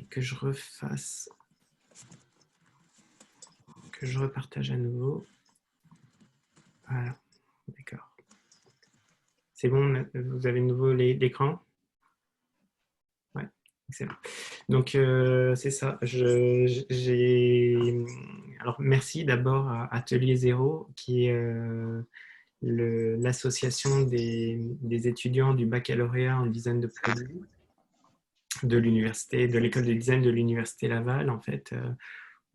que je refasse, que je repartage à nouveau. Voilà, d'accord. C'est bon, vous avez de nouveau l'écran? Ouais, excellent. Donc, c'est ça. Alors, merci d'abord à Atelier Zéro, qui est l'association des étudiants du baccalauréat en design de produits de l'université, de l'école de design de l'université Laval, en fait,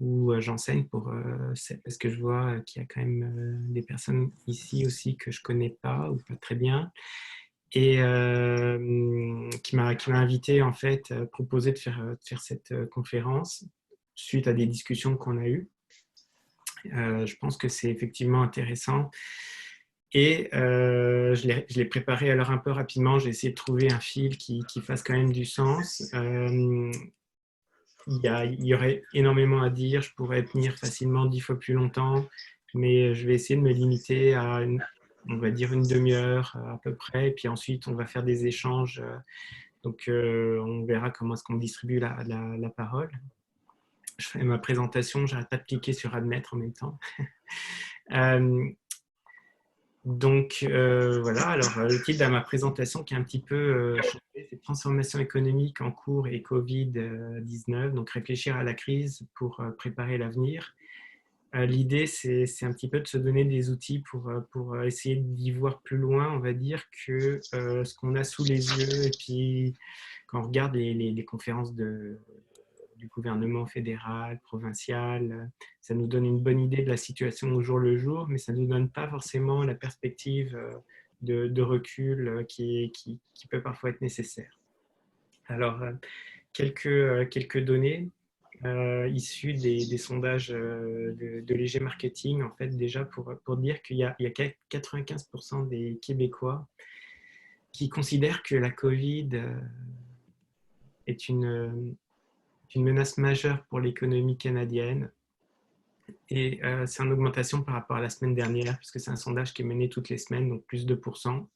où j'enseigne parce que je vois qu'il y a quand même des personnes ici aussi que je connais pas ou pas très bien, et qui m'a invité, en fait, proposé de faire cette conférence suite à des discussions qu'on a eues. Je pense que c'est effectivement intéressant. Et je l'ai préparé alors un peu rapidement. J'ai essayé de trouver un fil qui fasse quand même du sens. Il y aurait énormément à dire. Je pourrais tenir facilement 10 fois plus longtemps, mais je vais essayer de me limiter à, on va dire, une demi-heure à peu près. Et puis ensuite, on va faire des échanges. Donc, on verra comment est-ce qu'on distribue la parole. Je fais ma présentation. J'arrête pas de cliquer sur admettre en même temps. Donc voilà, alors le titre de ma présentation qui est un petit peu changé, c'est Transformation économique en cours et Covid-19, donc réfléchir à la crise pour préparer l'avenir. L'idée, c'est un petit peu de se donner des outils pour essayer d'y voir plus loin, on va dire, que ce qu'on a sous les yeux. Et puis, quand on regarde les conférences du gouvernement fédéral, provincial. Ça nous donne une bonne idée de la situation au jour le jour, mais ça ne nous donne pas forcément la perspective de recul qui peut parfois être nécessaire. Alors, quelques données issues des sondages de Léger Marketing, en fait, déjà pour dire qu'il y a 95% des Québécois qui considèrent que la Covid est une menace majeure pour l'économie canadienne. Et c'est en augmentation par rapport à la semaine dernière, puisque c'est un sondage qui est mené toutes les semaines, donc plus 2%.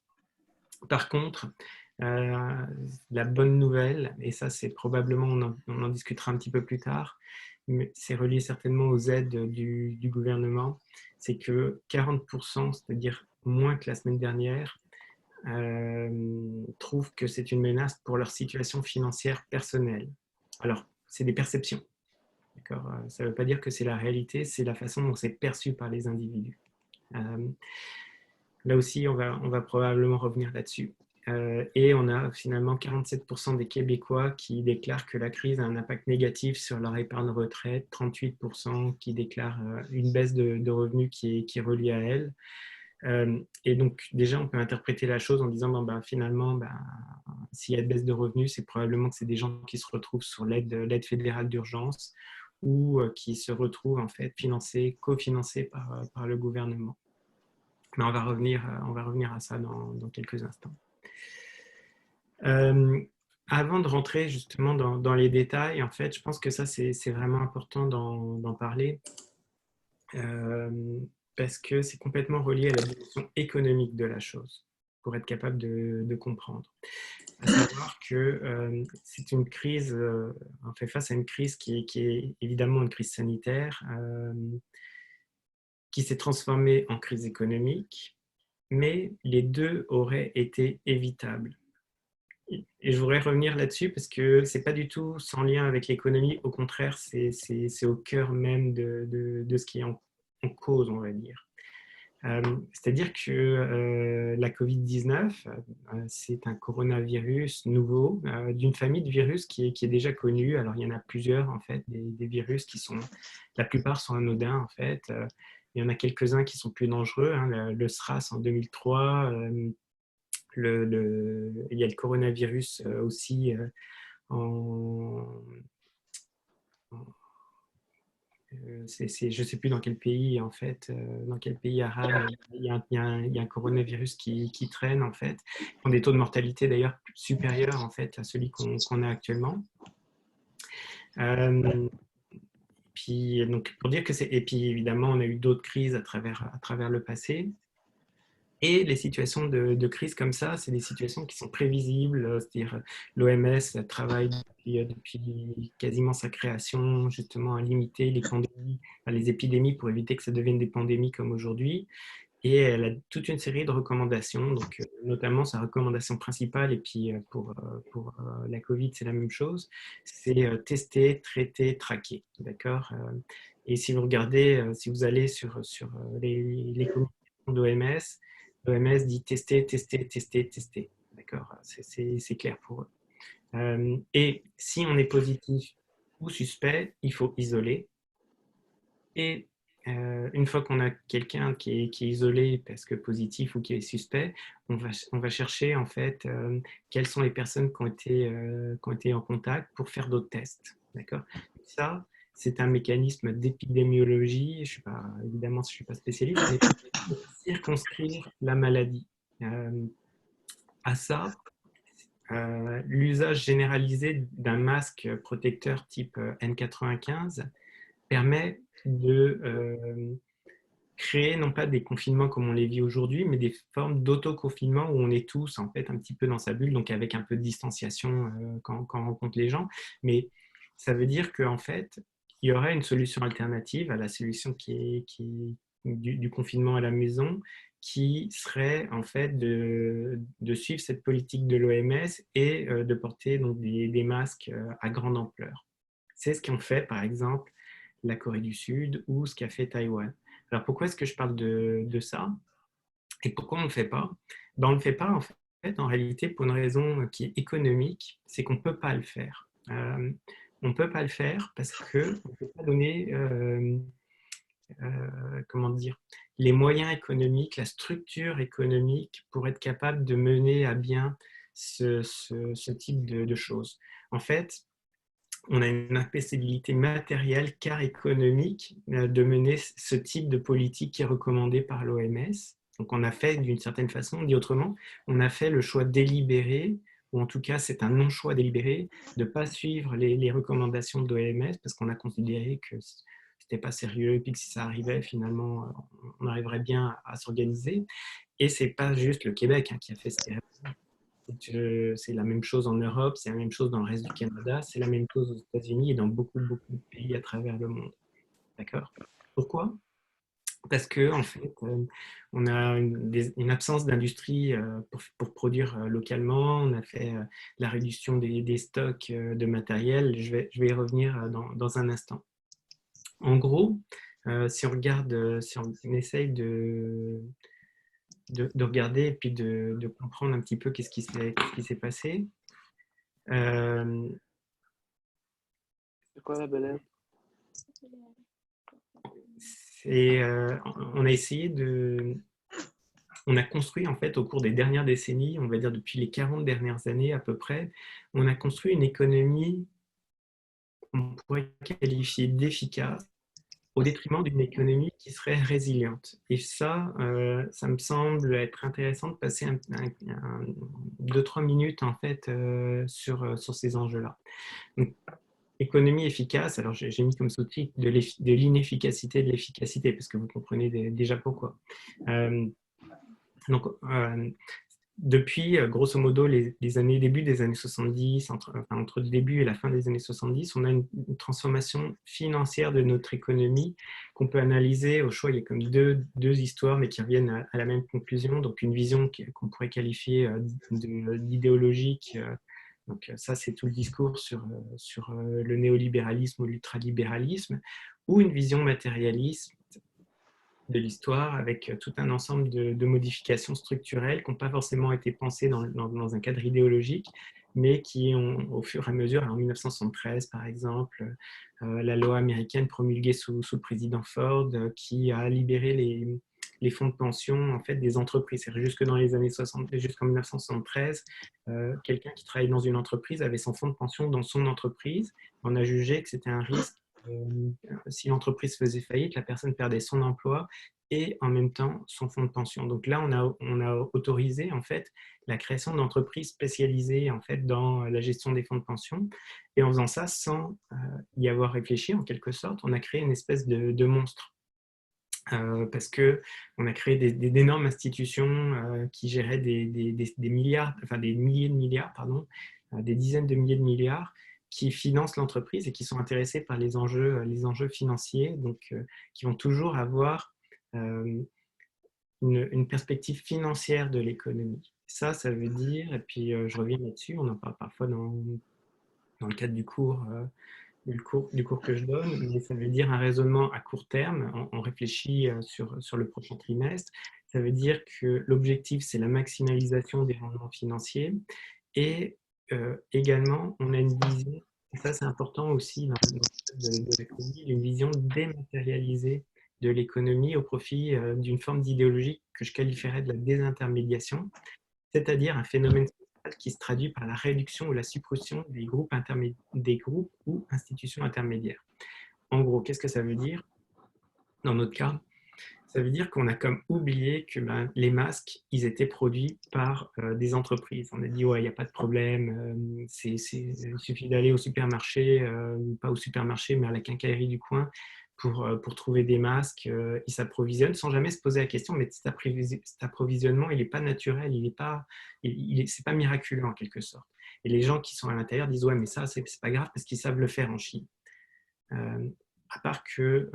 Par contre, la bonne nouvelle, et ça c'est probablement, on en discutera un petit peu plus tard, mais c'est relié certainement aux aides du gouvernement, c'est que 40%, c'est-à-dire moins que la semaine dernière, trouvent que c'est une menace pour leur situation financière personnelle. Alors, c'est des perceptions. Ça ne veut pas dire que c'est la réalité, c'est la façon dont c'est perçu par les individus. Là aussi, on va probablement revenir là-dessus. Et on a finalement 47% des Québécois qui déclarent que la crise a un impact négatif sur leur épargne retraite, 38% qui déclarent une baisse de revenus qui est reliée à elle. Et donc, déjà, on peut interpréter la chose en disant, finalement, s'il y a une baisse de revenus, c'est probablement que c'est des gens qui se retrouvent sur l'aide fédérale d'urgence ou qui se retrouvent en fait cofinancés par le gouvernement. Mais on va revenir à ça dans quelques instants. Avant de rentrer justement dans les détails, en fait, je pense que ça, c'est vraiment important d'en parler. Parce que c'est complètement relié à la dimension économique de la chose, pour être capable de comprendre. À savoir que c'est une crise, on fait face à une crise qui est évidemment une crise sanitaire, qui s'est transformée en crise économique, mais les deux auraient été évitables. Et je voudrais revenir là-dessus parce que ce n'est pas du tout sans lien avec l'économie, au contraire, c'est au cœur même de ce qui est en cause, on va dire. C'est-à-dire que la Covid-19, c'est un coronavirus nouveau, d'une famille de virus qui est déjà connue. Alors, il y en a plusieurs, en fait, des virus la plupart sont anodins, en fait. Il y en a quelques-uns qui sont plus dangereux, hein, le SRAS en 2003, il y a le coronavirus aussi en, je ne sais plus dans quel pays, en fait, dans quel pays arabe, il y a un coronavirus qui traîne, en fait, qui ont des taux de mortalité d'ailleurs supérieurs, en fait, à celui qu'on a actuellement. Puis, donc, pour dire que et puis évidemment, on a eu d'autres crises à travers le passé. Et les situations de crise comme ça, c'est des situations qui sont prévisibles, c'est-à-dire l'OMS travaille depuis quasiment sa création justement à limiter les pandémies, les épidémies pour éviter que ça devienne des pandémies comme aujourd'hui. Et elle a toute une série de recommandations, donc notamment sa recommandation principale, et puis pour la Covid, c'est la même chose, c'est tester, traiter, traquer. D'accord. Et si vous regardez, si vous allez sur les communications d'OMS, l'OMS dit tester, tester, tester, tester. D'accord. C'est clair pour eux. Et si on est positif ou suspect, il faut isoler. Et une fois qu'on a quelqu'un qui est isolé parce que positif ou qui est suspect, on va chercher en fait quelles sont les personnes qui ont été en contact pour faire d'autres tests. D'accord. Ça, c'est un mécanisme d'épidémiologie. Je suis pas, évidemment, je ne suis pas spécialiste, mais pour circonscrire la maladie. Euh, à ça, l'usage généralisé d'un masque protecteur type N95 permet de créer non pas des confinements comme on les vit aujourd'hui, mais des formes d'auto-confinement où on est tous en fait un petit peu dans sa bulle, donc avec un peu de distanciation quand on rencontre les gens. Mais ça veut dire qu'en fait, il y aurait une solution alternative à la solution qui est du confinement à la maison, qui serait en fait de suivre cette politique de l'OMS et de porter donc des masques à grande ampleur. C'est ce qu'ont fait par exemple la Corée du Sud ou ce qu'a fait Taïwan. Alors pourquoi est-ce que je parle de ça et pourquoi on ne le fait pas? Ben, on ne le fait pas en fait en réalité pour une raison qui est économique, c'est qu'on ne peut pas le faire. On ne peut pas le faire parce qu'on ne peut pas donner comment dire, les moyens économiques, la structure économique pour être capable de mener à bien ce type de choses. En fait, on a une impossibilité matérielle car économique de mener ce type de politique qui est recommandée par l'OMS. Donc on a fait d'une certaine façon, dit autrement, on a fait le choix délibéré, ou en tout cas c'est un non-choix délibéré, de ne pas suivre les recommandations de l'OMS parce qu'on a considéré que c'était pas sérieux et puis que si ça arrivait finalement on arriverait bien à s'organiser. Et c'est pas juste le Québec qui a fait cette erreur. C'est la même chose en Europe, c'est la même chose dans le reste du Canada, c'est la même chose aux États-Unis et dans beaucoup, beaucoup de pays à travers le monde. D'accord. Pourquoi? Parce que en fait, on a une absence d'industrie pour produire localement. On a fait la réduction des stocks de matériel. Je vais y revenir dans un instant. En gros, si on regarde, si on essaye de regarder et puis de comprendre un petit peu qu'est-ce qui s'est passé. Euh, C'est quoi la belette? on a essayé on a construit en fait au cours des dernières décennies, on va dire depuis les 40 dernières années à peu près, on a construit une économie qu'on pourrait qualifier d'efficace au détriment d'une économie qui serait résiliente. Et ça me semble être intéressant de passer 2-3 minutes en fait sur ces enjeux-là. Donc, économie efficace, alors j'ai mis comme sous-titre de l'inefficacité de l'efficacité, parce que vous comprenez déjà pourquoi. Euh, donc, depuis, grosso modo, début des années 70, entre le début et la fin des années 70, on a une transformation financière de notre économie qu'on peut analyser. Au choix, il y a comme deux histoires, mais qui reviennent à la même conclusion. Donc, une vision qu'on pourrait qualifier d'idéologique. Donc, ça, c'est tout le discours sur le néolibéralisme ou l'ultralibéralisme, ou une vision matérialiste de l'histoire avec tout un ensemble de modifications structurelles qui n'ont pas forcément été pensées dans un cadre idéologique, mais qui ont, au fur et à mesure, en 1973 par exemple, la loi américaine promulguée sous le président Ford, qui a libéré les fonds de pension en fait, des entreprises. Jusque dans les années 60, jusqu'en 1973, quelqu'un qui travaillait dans une entreprise avait son fonds de pension dans son entreprise. On a jugé que c'était un risque si l'entreprise faisait faillite, la personne perdait son emploi et en même temps son fonds de pension. Donc là, on a autorisé en fait la création d'entreprises spécialisées en fait dans la gestion des fonds de pension. Et en faisant ça sans y avoir réfléchi en quelque sorte, on a créé une espèce de monstre. parce qu'on a créé d'énormes institutions qui géraient des milliards, enfin des milliers de milliards, pardon, des dizaines de milliers de milliards, qui financent l'entreprise et qui sont intéressés par les enjeux financiers, donc qui vont toujours avoir une perspective financière de l'économie. Ça veut dire, et puis je reviens là-dessus, on en parle parfois dans le cadre du cours que je donne, mais ça veut dire un raisonnement à court terme. On réfléchit sur le prochain trimestre. Ça veut dire que l'objectif, c'est la maximalisation des rendements financiers. Et également, on a une vision, et ça c'est important aussi dans le cadre de la Covid, une vision dématérialisée de l'économie au profit d'une forme d'idéologie que je qualifierais de la désintermédiation, c'est-à-dire un phénomène social qui se traduit par la réduction ou la suppression des groupes ou institutions intermédiaires. En gros, qu'est-ce que ça veut dire dans notre cas? Ça veut dire qu'on a comme oublié que les masques, ils étaient produits par des entreprises. On a dit, ouais, il n'y a pas de problème, il suffit d'aller au supermarché, pas au supermarché, mais à la quincaillerie du coin pour trouver des masques. Ils s'approvisionnent sans jamais se poser la question, mais cet approvisionnement, il n'est pas naturel, c'est pas miraculeux en quelque sorte. Et les gens qui sont à l'intérieur disent, ouais, mais ça, c'est pas grave parce qu'ils savent le faire en Chine. À part que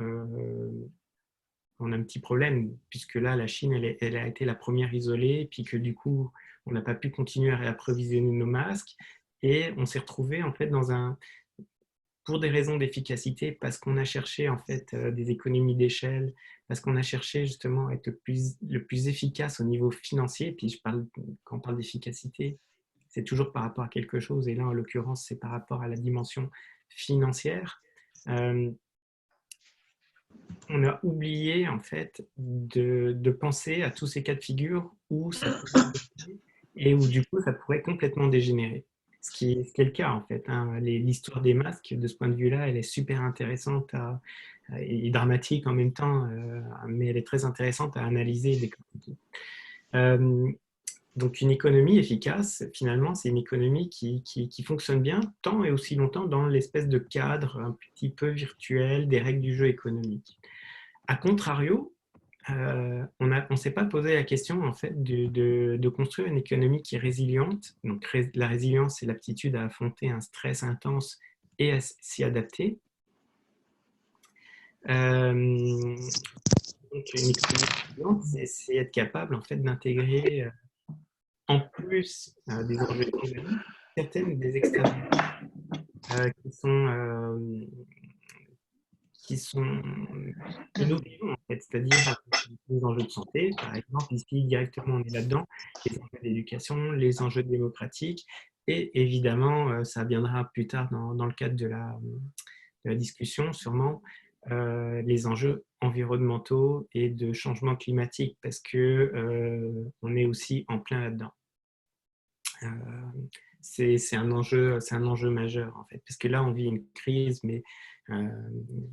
on a un petit problème, puisque là, la Chine, elle a été la première isolée, puis que du coup, on n'a pas pu continuer à réapprovisionner nos masques, et on s'est retrouvé en fait pour des raisons d'efficacité, parce qu'on a cherché en fait des économies d'échelle, parce qu'on a cherché justement à être le plus efficace au niveau financier, puis quand on parle d'efficacité, c'est toujours par rapport à quelque chose, et là, en l'occurrence, c'est par rapport à la dimension financière. On a oublié en fait de penser à tous ces cas de figure où ça pourrait et où du coup ça pourrait complètement dégénérer. Ce qui est le cas en fait. Hein. L'histoire des masques, de ce point de vue-là, elle est super intéressante et dramatique en même temps, mais elle est très intéressante à analyser et décortiquer. Donc une économie efficace, finalement, c'est une économie qui fonctionne bien tant et aussi longtemps dans l'espèce de cadre un petit peu virtuel des règles du jeu économique. A contrario, on ne s'est pas posé la question en fait de construire une économie qui est résiliente. Donc la résilience, c'est l'aptitude à affronter un stress intense et à s'y adapter. Donc une économie résiliente, c'est être capable en fait d'intégrer en plus des enjeux économiques certaines des externalités qui sont que nous vivons, en fait, c'est-à-dire les enjeux de santé, par exemple, ici directement on est là-dedans, les enjeux d'éducation, les enjeux démocratiques, et évidemment, ça viendra plus tard dans le cadre de la discussion, sûrement, les enjeux environnementaux et de changement climatique, parce que on est aussi en plein là-dedans. C'est un enjeu majeur en fait, parce que là on vit une crise, mais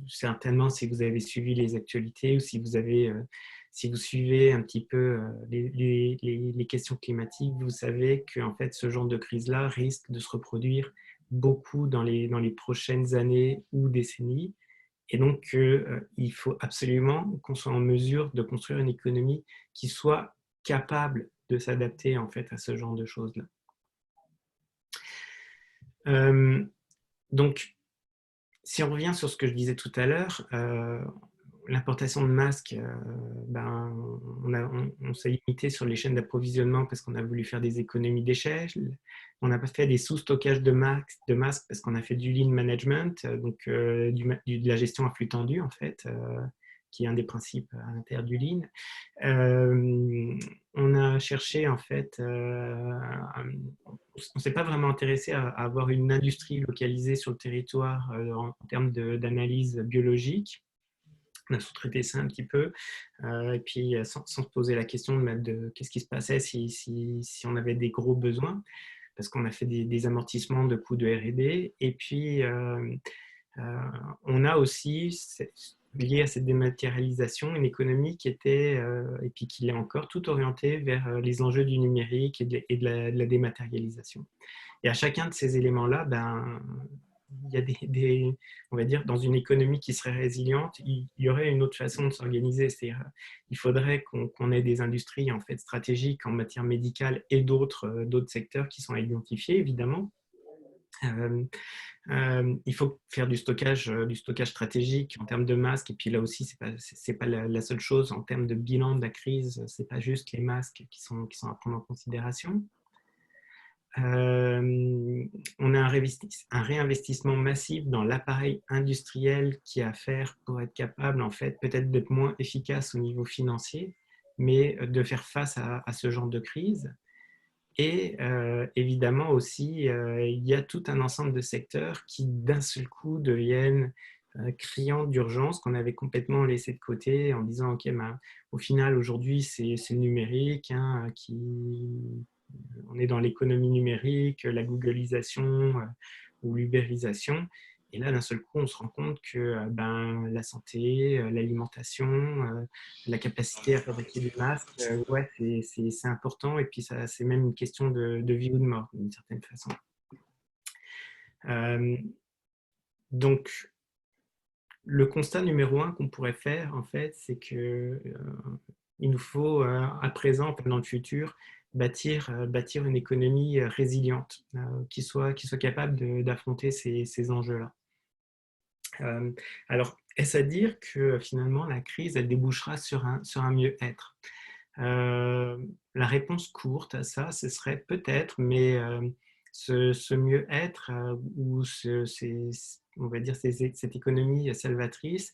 certainement si vous avez suivi les actualités ou si vous suivez un petit peu les questions climatiques, vous savez que en fait ce genre de crise-là risque de se reproduire beaucoup dans les prochaines années ou décennies, et donc il faut absolument qu'on soit en mesure de construire une économie qui soit capable de s'adapter en fait à ce genre de choses-là. Donc, si on revient sur ce que je disais tout à l'heure, l'importation de masques, on s'est limité sur les chaînes d'approvisionnement parce qu'on a voulu faire des économies d'échelle. On n'a pas fait des sous-stockages de masques parce qu'on a fait du lean management, donc de la gestion à flux tendu en fait, qui est un des principes à l'intérieur du lean. On a cherché en fait, on ne s'est pas vraiment intéressé à avoir une industrie localisée sur le territoire en termes d'analyse biologique. On a sous-traité ça un petit peu, et puis sans se poser la question de qu'est-ce qui se passait si on avait des gros besoins, parce qu'on a fait des amortissements de coûts de R&D, et puis on a aussi, lié à cette dématérialisation, une économie qui était, et puis qui l'est encore, tout orientée vers les enjeux du numérique et de la dématérialisation. Et à chacun de ces éléments-là, il y a on va dire, dans une économie qui serait résiliente, il y aurait une autre façon de s'organiser. C'est-à-dire, il faudrait qu'on ait des industries en fait stratégiques en matière médicale et d'autres secteurs qui sont à identifier, évidemment. Euh, il faut faire du stockage stratégique en termes de masques. Et puis là aussi, c'est pas la seule chose en termes de bilan de la crise. C'est pas juste les masques qui sont à prendre en considération. On a un réinvestissement massif dans l'appareil industriel qui a à faire pour être capable, en fait, peut-être d'être moins efficace au niveau financier, mais de faire face à ce genre de crise. Et évidemment aussi, il y a tout un ensemble de secteurs qui, d'un seul coup, deviennent criants d'urgence, qu'on avait complètement laissé de côté en disant, OK, ben, au final, aujourd'hui, c'est le numérique hein, on est dans l'économie numérique, la googlisation ou l'ubérisation. Et là, d'un seul coup, on se rend compte que ben, la santé, l'alimentation, la capacité à fabriquer des masques, ouais, c'est important. Et puis, c'est même une question de vie ou de mort, d'une certaine façon. Euh, donc, le constat numéro un qu'on pourrait faire, en fait, c'est que il nous faut, à présent, dans le futur, bâtir une économie résiliente, qui soit capable d'affronter ces enjeux-là. Alors, est-ce à dire que finalement, la crise, elle débouchera sur un mieux-être? La réponse courte à ça, ce serait peut-être, mais ce mieux-être ou on va dire cette économie salvatrice,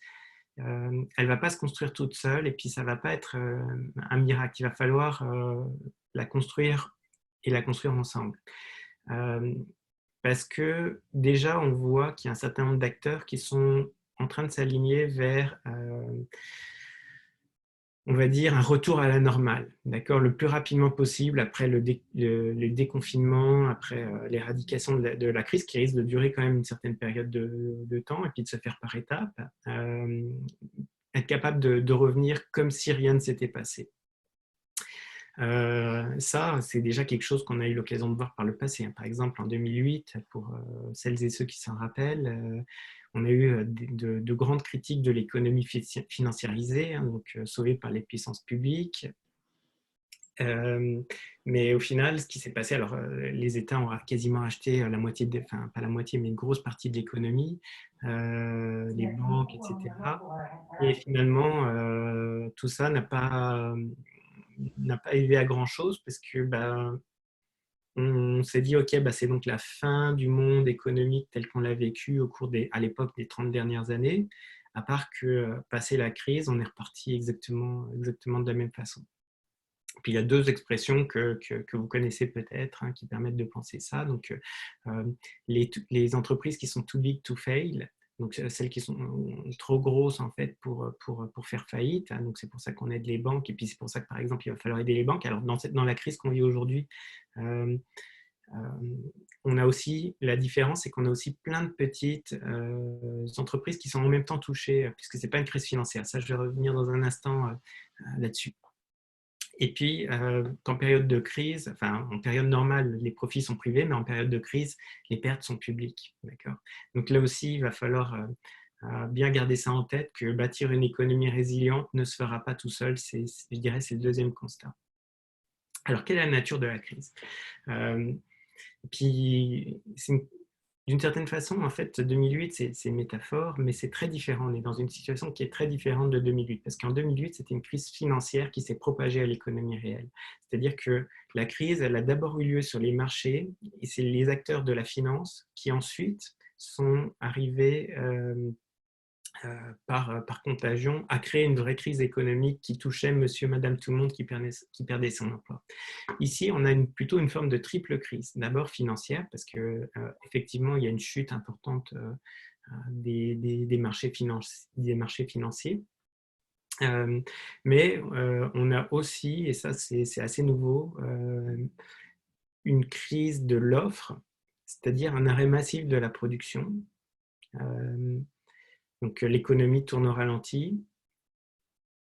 elle ne va pas se construire toute seule et puis ça ne va pas être un miracle. Il va falloir la construire et la construire ensemble. Euh, Parce que déjà, on voit qu'il y a un certain nombre d'acteurs qui sont en train de s'aligner vers, on va dire, un retour à la normale, d'accord, le plus rapidement possible après le déconfinement, après l'éradication de la crise qui risque de durer quand même une certaine période de temps et puis de se faire par étapes, être capable de revenir comme si rien ne s'était passé. Ça, c'est déjà quelque chose qu'on a eu l'occasion de voir par le passé. Par exemple, en 2008, pour celles et ceux qui s'en rappellent, on a eu de grandes critiques de l'économie financiarisée, hein, donc sauvée par les puissances publiques. Mais au final, ce qui s'est passé, alors les États ont quasiment acheté la moitié, enfin pas la moitié, mais une grosse partie de l'économie, les banques, etc. Et finalement, tout ça n'a pas aidé à grand chose parce que on s'est dit ok, c'est donc la fin du monde économique tel qu'on l'a vécu à l'époque des 30 dernières années, à part que passé la crise, on est reparti exactement de la même façon. Puis il y a deux expressions que vous connaissez peut-être hein, qui permettent de penser ça. Donc, les entreprises qui sont too big to fail, donc celles qui sont trop grosses en fait pour faire faillite. Hein, donc c'est pour ça qu'on aide les banques et puis c'est pour ça que par exemple il va falloir aider les banques. Alors dans la crise qu'on vit aujourd'hui, on a aussi la différence, c'est qu'on a aussi plein de petites entreprises qui sont en même temps touchées puisque c'est pas une crise financière. Ça, je vais revenir dans un instant là-dessus. Et puis, en période de crise, enfin, en période normale, les profits sont privés, mais en période de crise, les pertes sont publiques. D'accord. Donc là aussi, il va falloir bien garder ça en tête, que bâtir une économie résiliente ne se fera pas tout seul. Je dirais, c'est le deuxième constat. Alors, quelle est la nature de la crise Puis, d'une certaine façon, en fait, 2008, c'est une métaphore, mais c'est très différent. On est dans une situation qui est très différente de 2008, parce qu'en 2008, c'était une crise financière qui s'est propagée à l'économie réelle. C'est-à-dire que la crise, elle a d'abord eu lieu sur les marchés, et c'est les acteurs de la finance qui ensuite sont arrivés par contagion à créer une vraie crise économique qui touchait monsieur, madame, tout le monde qui perdait son emploi. Ici, on a plutôt une forme de triple crise. D'abord financière, parce qu'effectivement, il y a une chute importante des marchés financiers. Mais on a aussi, et ça c'est assez nouveau, une crise de l'offre, c'est-à-dire un arrêt massif de la production. Donc l'économie tourne au ralenti.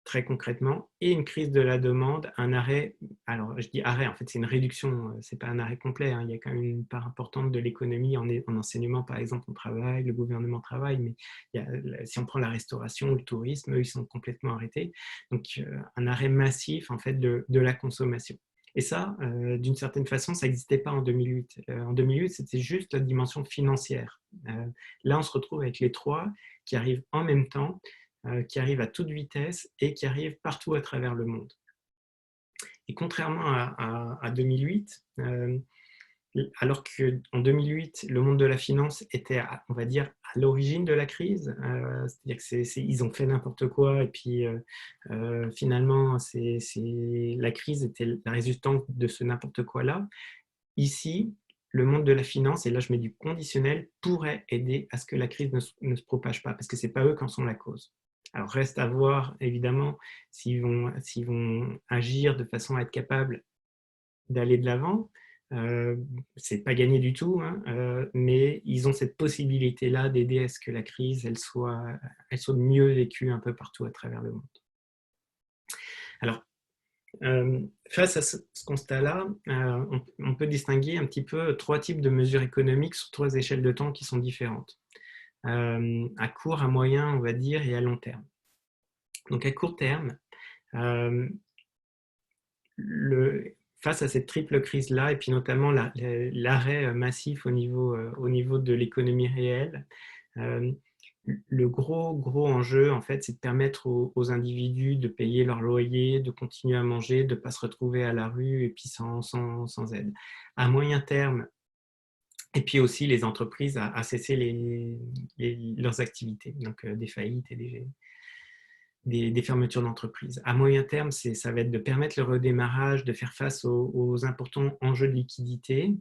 très concrètement, et une crise de la demande, un arrêt. Alors, je dis arrêt, en fait, c'est une réduction, c'est pas un arrêt complet, hein. Il y a quand même une part importante de l'économie en enseignement, par exemple, on travaille, le gouvernement travaille, mais si on prend la restauration ou le tourisme, eux, ils sont complètement arrêtés. Donc, un arrêt massif, en fait, de la consommation. Et ça, d'une certaine façon, ça n'existait pas en 2008. En 2008, c'était juste la dimension financière. Là, on se retrouve avec les trois qui arrivent en même temps, qui arrivent à toute vitesse et qui arrivent partout à travers le monde. Et contrairement à 2008, alors qu'en 2008, le monde de la finance était, on va dire, à l'origine de la crise, c'est-à-dire qu'ils ont fait n'importe quoi et puis finalement, la crise était la résultante de ce n'importe quoi-là. Ici, le monde de la finance, et là je mets du conditionnel, pourrait aider à ce que la crise ne se propage pas, parce que ce n'est pas eux qui en sont la cause. Alors reste à voir, évidemment, s'ils vont agir de façon à être capables d'aller de l'avant. C'est pas gagné du tout, hein, mais ils ont cette possibilité-là d'aider à ce que la crise elle soit mieux vécue un peu partout à travers le monde. Alors, face à ce constat-là, on peut distinguer un petit peu trois types de mesures économiques sur trois échelles de temps qui sont différentes. À court, à moyen, on va dire, et à long terme. Donc à court terme, face à cette triple crise-là, et puis notamment l'arrêt massif au niveau de l'économie réelle, le gros enjeu, en fait, c'est de permettre aux individus de payer leur loyer, de continuer à manger, de ne pas se retrouver à la rue et puis sans aide. À moyen terme, et puis aussi les entreprises à cesser leurs activités, donc des faillites et des fermetures d'entreprises. À moyen terme, ça va être de permettre le redémarrage, de faire face aux importants enjeux de liquidité,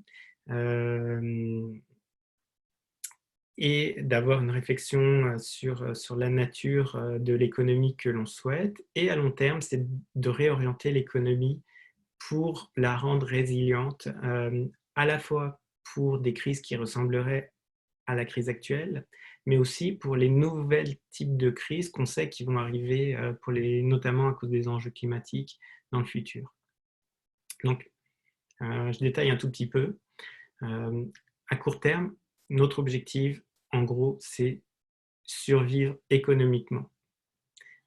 et d'avoir une réflexion sur la nature de l'économie que l'on souhaite. Et à long terme, c'est de réorienter l'économie pour la rendre résiliente, à la fois pour des crises qui ressembleraient à la crise actuelle, mais aussi pour les nouvelles types de crises qu'on sait qui vont arriver, notamment à cause des enjeux climatiques dans le futur. Donc, je détaille un tout petit peu. À court terme, notre objectif, en gros, c'est survivre économiquement.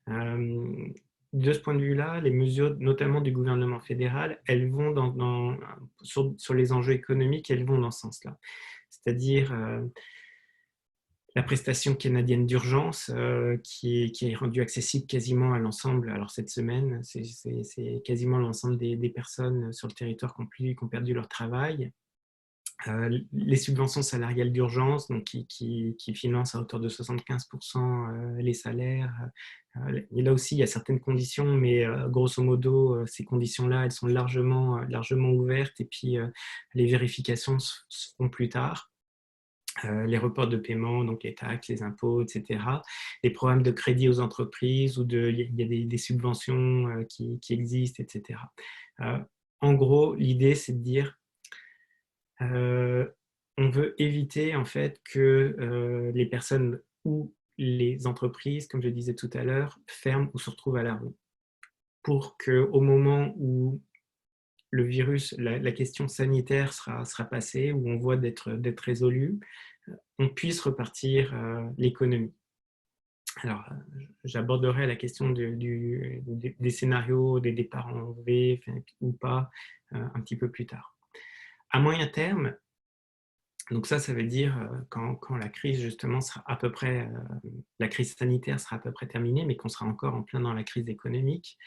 De ce point de vue-là, les mesures, notamment du gouvernement fédéral, elles vont sur les enjeux économiques, elles vont dans ce sens-là. C'est-à-dire la prestation canadienne d'urgence qui est rendue accessible quasiment à l'ensemble. Alors cette semaine, c'est quasiment l'ensemble des personnes sur le territoire qui ont perdu leur travail. Les subventions salariales d'urgence, donc qui financent à hauteur de 75% les salaires. Et là aussi, il y a certaines conditions, mais grosso modo, ces conditions-là, elles sont largement ouvertes et puis les vérifications se font plus tard. Les reports de paiement, donc les taxes, les impôts, etc. Les programmes de crédit aux entreprises, il y a des subventions qui existent, etc. En gros, l'idée, c'est de dire on veut éviter en fait que les personnes ou les entreprises, comme je disais tout à l'heure, ferment ou se retrouvent à la rue. Pour qu'au moment où le virus, la question sanitaire sera passée, où on voit d'être résolue, on puisse repartir l'économie. Alors, j'aborderai la question des scénarios, des départs en V ou pas, un petit peu plus tard. À moyen terme, donc ça veut dire quand la crise justement sera à peu près, la crise sanitaire sera à peu près terminée, mais qu'on sera encore en plein dans la crise économique.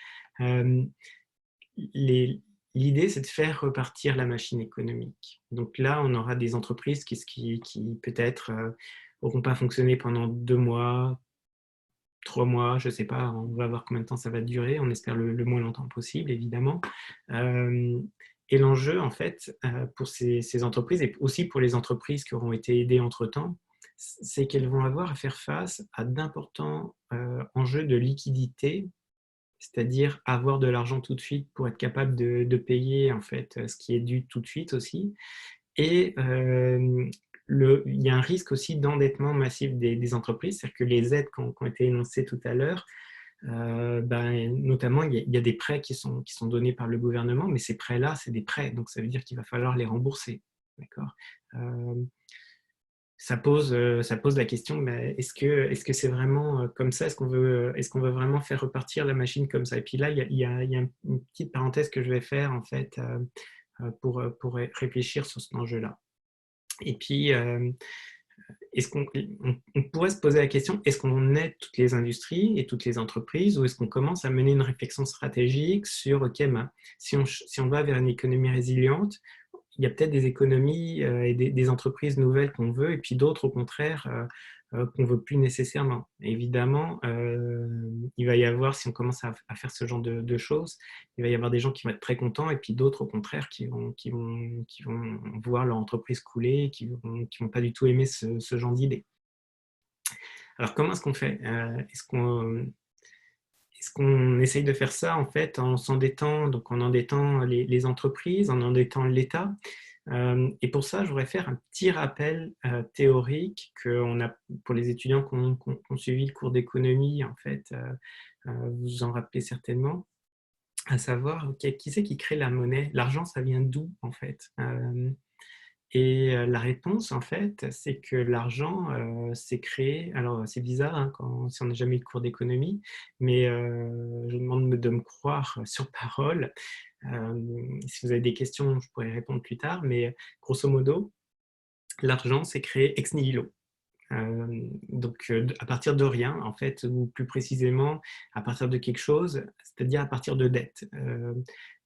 L'idée, c'est de faire repartir la machine économique. Donc là, on aura des entreprises qui peut-être n'auront pas fonctionné pendant 2 mois, 3 mois, je ne sais pas, on va voir combien de temps ça va durer, on espère le moins longtemps possible, évidemment. Et l'enjeu, en fait, pour ces entreprises, et aussi pour les entreprises qui auront été aidées entre-temps, c'est qu'elles vont avoir à faire face à d'importants enjeux de liquidité, c'est-à-dire avoir de l'argent tout de suite pour être capable de payer en fait, ce qui est dû tout de suite aussi. Et il y a un risque aussi d'endettement massif des entreprises, c'est-à-dire que les aides qui ont été énoncées tout à l'heure Notamment, il y a des prêts qui sont donnés par le gouvernement, mais ces prêts-là, c'est des prêts, donc ça veut dire qu'il va falloir les rembourser. D'accord. Ça pose la question, mais est-ce que c'est vraiment comme ça? Est-ce qu'on veut vraiment faire repartir la machine comme ça? Et puis là, il y a une petite parenthèse que je vais faire en fait pour réfléchir sur cet enjeu-là. Et puis, est-ce on pourrait se poser la question, est-ce qu'on aide toutes les industries et toutes les entreprises, ou est-ce qu'on commence à mener une réflexion stratégique sur, OK, si on va vers une économie résiliente, il y a peut-être des économies et des entreprises nouvelles qu'on veut, et puis d'autres, au contraire, qu'on ne veut plus nécessairement. Évidemment, il va y avoir, si on commence à faire ce genre de choses, il va y avoir des gens qui vont être très contents, et puis d'autres, au contraire, qui vont voir leur entreprise couler, qui vont pas du tout aimer ce genre d'idées. Alors, comment est-ce qu'on fait? Est-ce qu'on essaye de faire ça en fait en s'endettant, donc en endettant les entreprises, en endettant l'État? Et pour ça, je voudrais faire un petit rappel théorique qu'on a pour les étudiants qui ont suivi le cours d'économie, en fait, vous vous en rappelez certainement, à savoir qui c'est qui crée la monnaie? L'argent, ça vient d'où en fait? Et la réponse, en fait, c'est que l'argent s'est créé. Alors, c'est bizarre hein, si on n'a jamais eu de cours d'économie, mais je demande de me croire sur parole. Si vous avez des questions, je pourrais répondre plus tard, mais grosso modo, l'argent s'est créé ex nihilo. Donc, à partir de rien, en fait, ou plus précisément, à partir de quelque chose, c'est-à-dire à partir de dettes.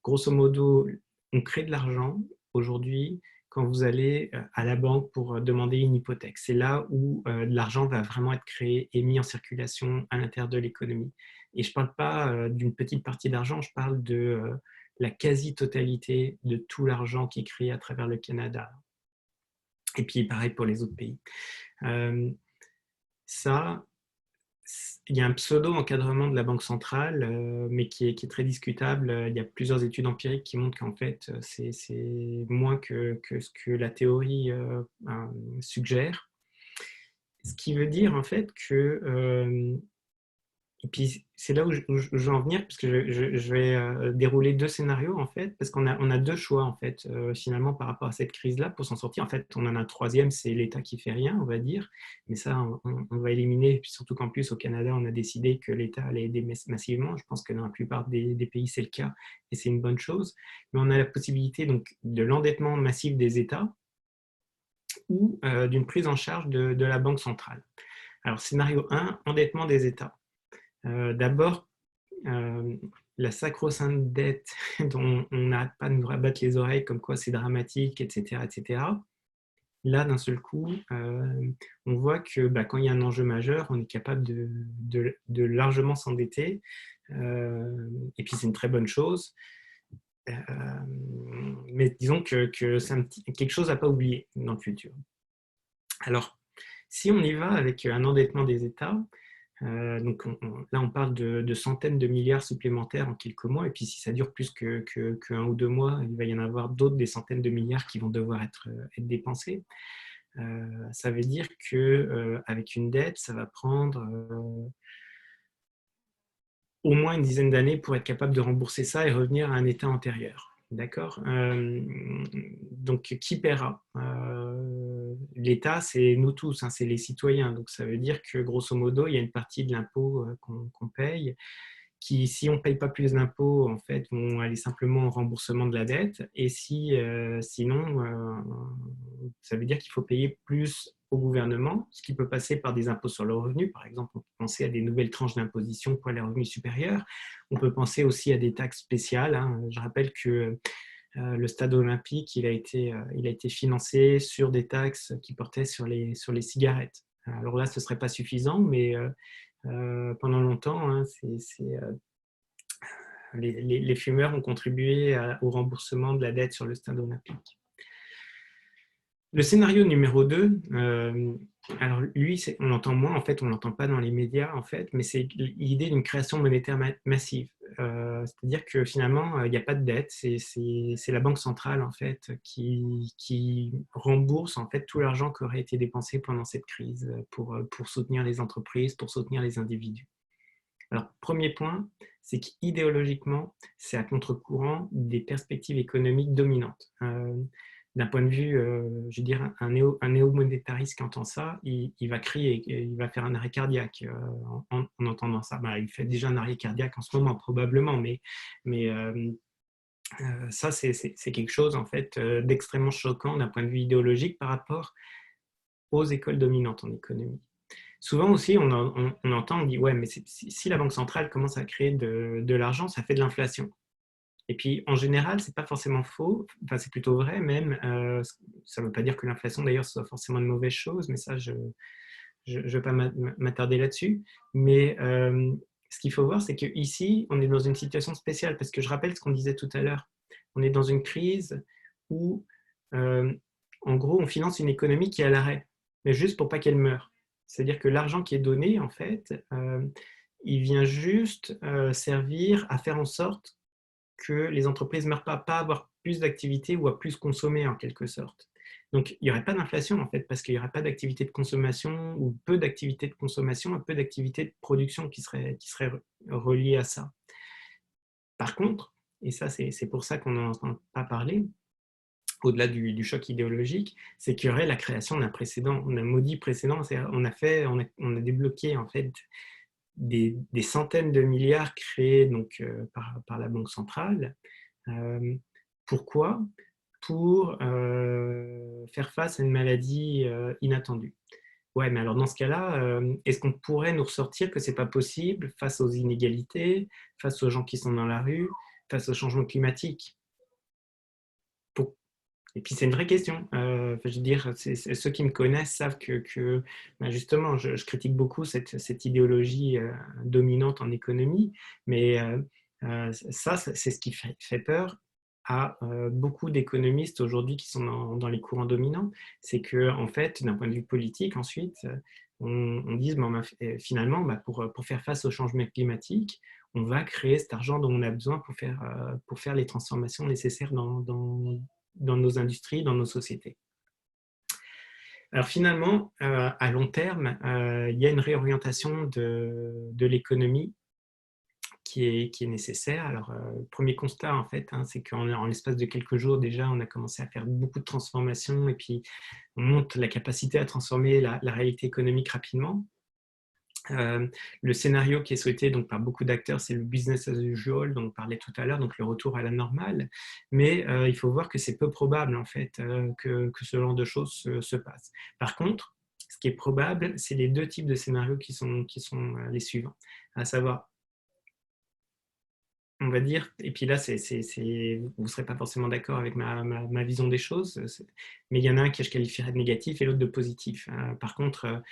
Grosso modo, on crée de l'argent aujourd'hui quand vous allez à la banque pour demander une hypothèque. C'est là où l'argent va vraiment être créé et mis en circulation à l'intérieur de l'économie. Et je ne parle pas d'une petite partie d'argent, je parle de la quasi-totalité de tout l'argent qui est créé à travers le Canada. Et puis pareil pour les autres pays. Ça, il y a un pseudo-encadrement de la Banque centrale, mais qui est très discutable. Il y a plusieurs études empiriques qui montrent qu'en fait, c'est moins que ce que la théorie suggère. Ce qui veut dire en fait que et puis, c'est là où je veux en venir, parce que je vais dérouler deux scénarios, en fait, parce on a deux choix, en fait, finalement, par rapport à cette crise-là, pour s'en sortir. En fait, on en a un troisième, c'est l'État qui fait rien, on va dire, mais ça, on va éliminer, et puis surtout qu'en plus, au Canada, on a décidé que l'État allait aider massivement. Je pense que dans la plupart des pays, c'est le cas, et c'est une bonne chose. Mais on a la possibilité, donc, de l'endettement massif des États, ou d'une prise en charge de la Banque centrale. Alors, scénario 1, endettement des États. D'abord, la sacro-sainte dette dont on n'arrête pas de nous rabattre les oreilles comme quoi c'est dramatique, etc., etc. Là, d'un seul coup, on voit que quand il y a un enjeu majeur, on est capable de largement s'endetter. Et puis, c'est une très bonne chose. Mais disons que c'est quelque chose à ne pas oublier dans le futur. Alors, si on y va avec un endettement des États, donc là, on parle de centaines de milliards supplémentaires en quelques mois, et puis si ça dure plus qu'un ou deux mois, il va y en avoir d'autres, des centaines de milliards qui vont devoir être dépensés. Ça veut dire qu'avec une dette, ça va prendre au moins une dizaine d'années pour être capable de rembourser ça et revenir à un état antérieur. D'accord. Donc, qui paiera? L'État, c'est nous tous, hein, c'est les citoyens. Donc, ça veut dire que, grosso modo, il y a une partie de l'impôt qu'on paye qui, si on ne paye pas plus d'impôts, en fait, vont aller simplement au remboursement de la dette. Et sinon, ça veut dire qu'il faut payer plus au gouvernement, ce qui peut passer par des impôts sur le revenu. Par exemple, on peut penser à des nouvelles tranches d'imposition pour les revenus supérieurs. On peut penser aussi à des taxes spéciales. Hein. Je rappelle que le stade olympique, il a été financé sur des taxes qui portaient sur les cigarettes. Alors là, ce ne serait pas suffisant, mais pendant longtemps, hein, les fumeurs ont contribué au remboursement de la dette sur le stade olympique. Le scénario numéro 2, alors lui, on l'entend moins, en fait, on ne l'entend pas dans les médias, en fait, mais c'est l'idée d'une création monétaire massive. C'est-à-dire que finalement, il n'y a pas de dette, c'est la Banque centrale, en fait, qui rembourse, en fait, tout l'argent qui aurait été dépensé pendant cette crise pour soutenir les entreprises, pour soutenir les individus. Alors, premier point, c'est qu'idéologiquement, c'est à contre-courant des perspectives économiques dominantes. D'un point de vue, je veux dire, un néo-monétariste qui entend ça, il va crier, il va faire un arrêt cardiaque en entendant ça. Il fait déjà un arrêt cardiaque en ce moment, probablement, mais ça, c'est quelque chose en fait d'extrêmement choquant d'un point de vue idéologique par rapport aux écoles dominantes en économie. Souvent aussi, on entend, on dit, ouais, mais si la Banque centrale commence à créer de l'argent, ça fait de l'inflation. Et puis, en général, c'est pas forcément faux, enfin, c'est plutôt vrai même. Ça ne veut pas dire que l'inflation, d'ailleurs, soit forcément une mauvaise chose, mais ça, je ne veux pas m'attarder là-dessus. Mais ce qu'il faut voir, c'est qu'ici, on est dans une situation spéciale, parce que je rappelle ce qu'on disait tout à l'heure. On est dans une crise où, euh, en gros, on finance une économie qui est à l'arrêt, mais juste pour pas qu'elle meure. C'est-à-dire que l'argent qui est donné, en fait, il vient juste servir à faire en sorte que les entreprises ne meurent pas à avoir plus d'activité ou à plus consommer en quelque sorte. Donc, il n'y aurait pas d'inflation en fait, parce qu'il n'y aurait pas d'activité de consommation ou peu d'activité de consommation, peu d'activité de production qui serait reliée à ça. Par contre, et ça c'est pour ça qu'on n'en entend pas parler, au-delà du choc idéologique, c'est qu'il y aurait la création d'un précédent, d'un maudit précédent. On a débloqué en fait des centaines de milliards créés donc, par la Banque centrale. Pourquoi? Pour faire face à une maladie inattendue. Ouais, mais alors dans ce cas-là, est-ce qu'on pourrait nous ressortir que c'est pas possible face aux inégalités, face aux gens qui sont dans la rue, face au changement climatique? Et puis c'est une vraie question. Je veux dire, ceux qui me connaissent savent que justement, je critique beaucoup cette idéologie dominante en économie, mais ça, c'est ce qui fait peur à beaucoup d'économistes aujourd'hui qui sont dans les courants dominants. C'est que, en fait, d'un point de vue politique, ensuite, on dise, finalement, pour faire face au changement climatique, on va créer cet argent dont on a besoin pour faire les transformations nécessaires dans nos industries, dans nos sociétés. Alors finalement, à long terme, il y a une réorientation de l'économie qui est nécessaire. Alors, premier constat, en fait, c'est qu'en l'espace de quelques jours, déjà, on a commencé à faire beaucoup de transformations et puis on monte la capacité à transformer la réalité économique rapidement. Le scénario qui est souhaité donc, par beaucoup d'acteurs, c'est le business as usual, dont on parlait tout à l'heure, donc le retour à la normale. Mais il faut voir que c'est peu probable en fait, que ce genre de choses se passe. Par contre, ce qui est probable, c'est les deux types de scénarios qui sont les suivants, à savoir on va dire, et puis là, vous ne serez pas forcément d'accord avec ma vision des choses, mais il y en a un que je qualifierais de négatif et l'autre de positif. Par contre,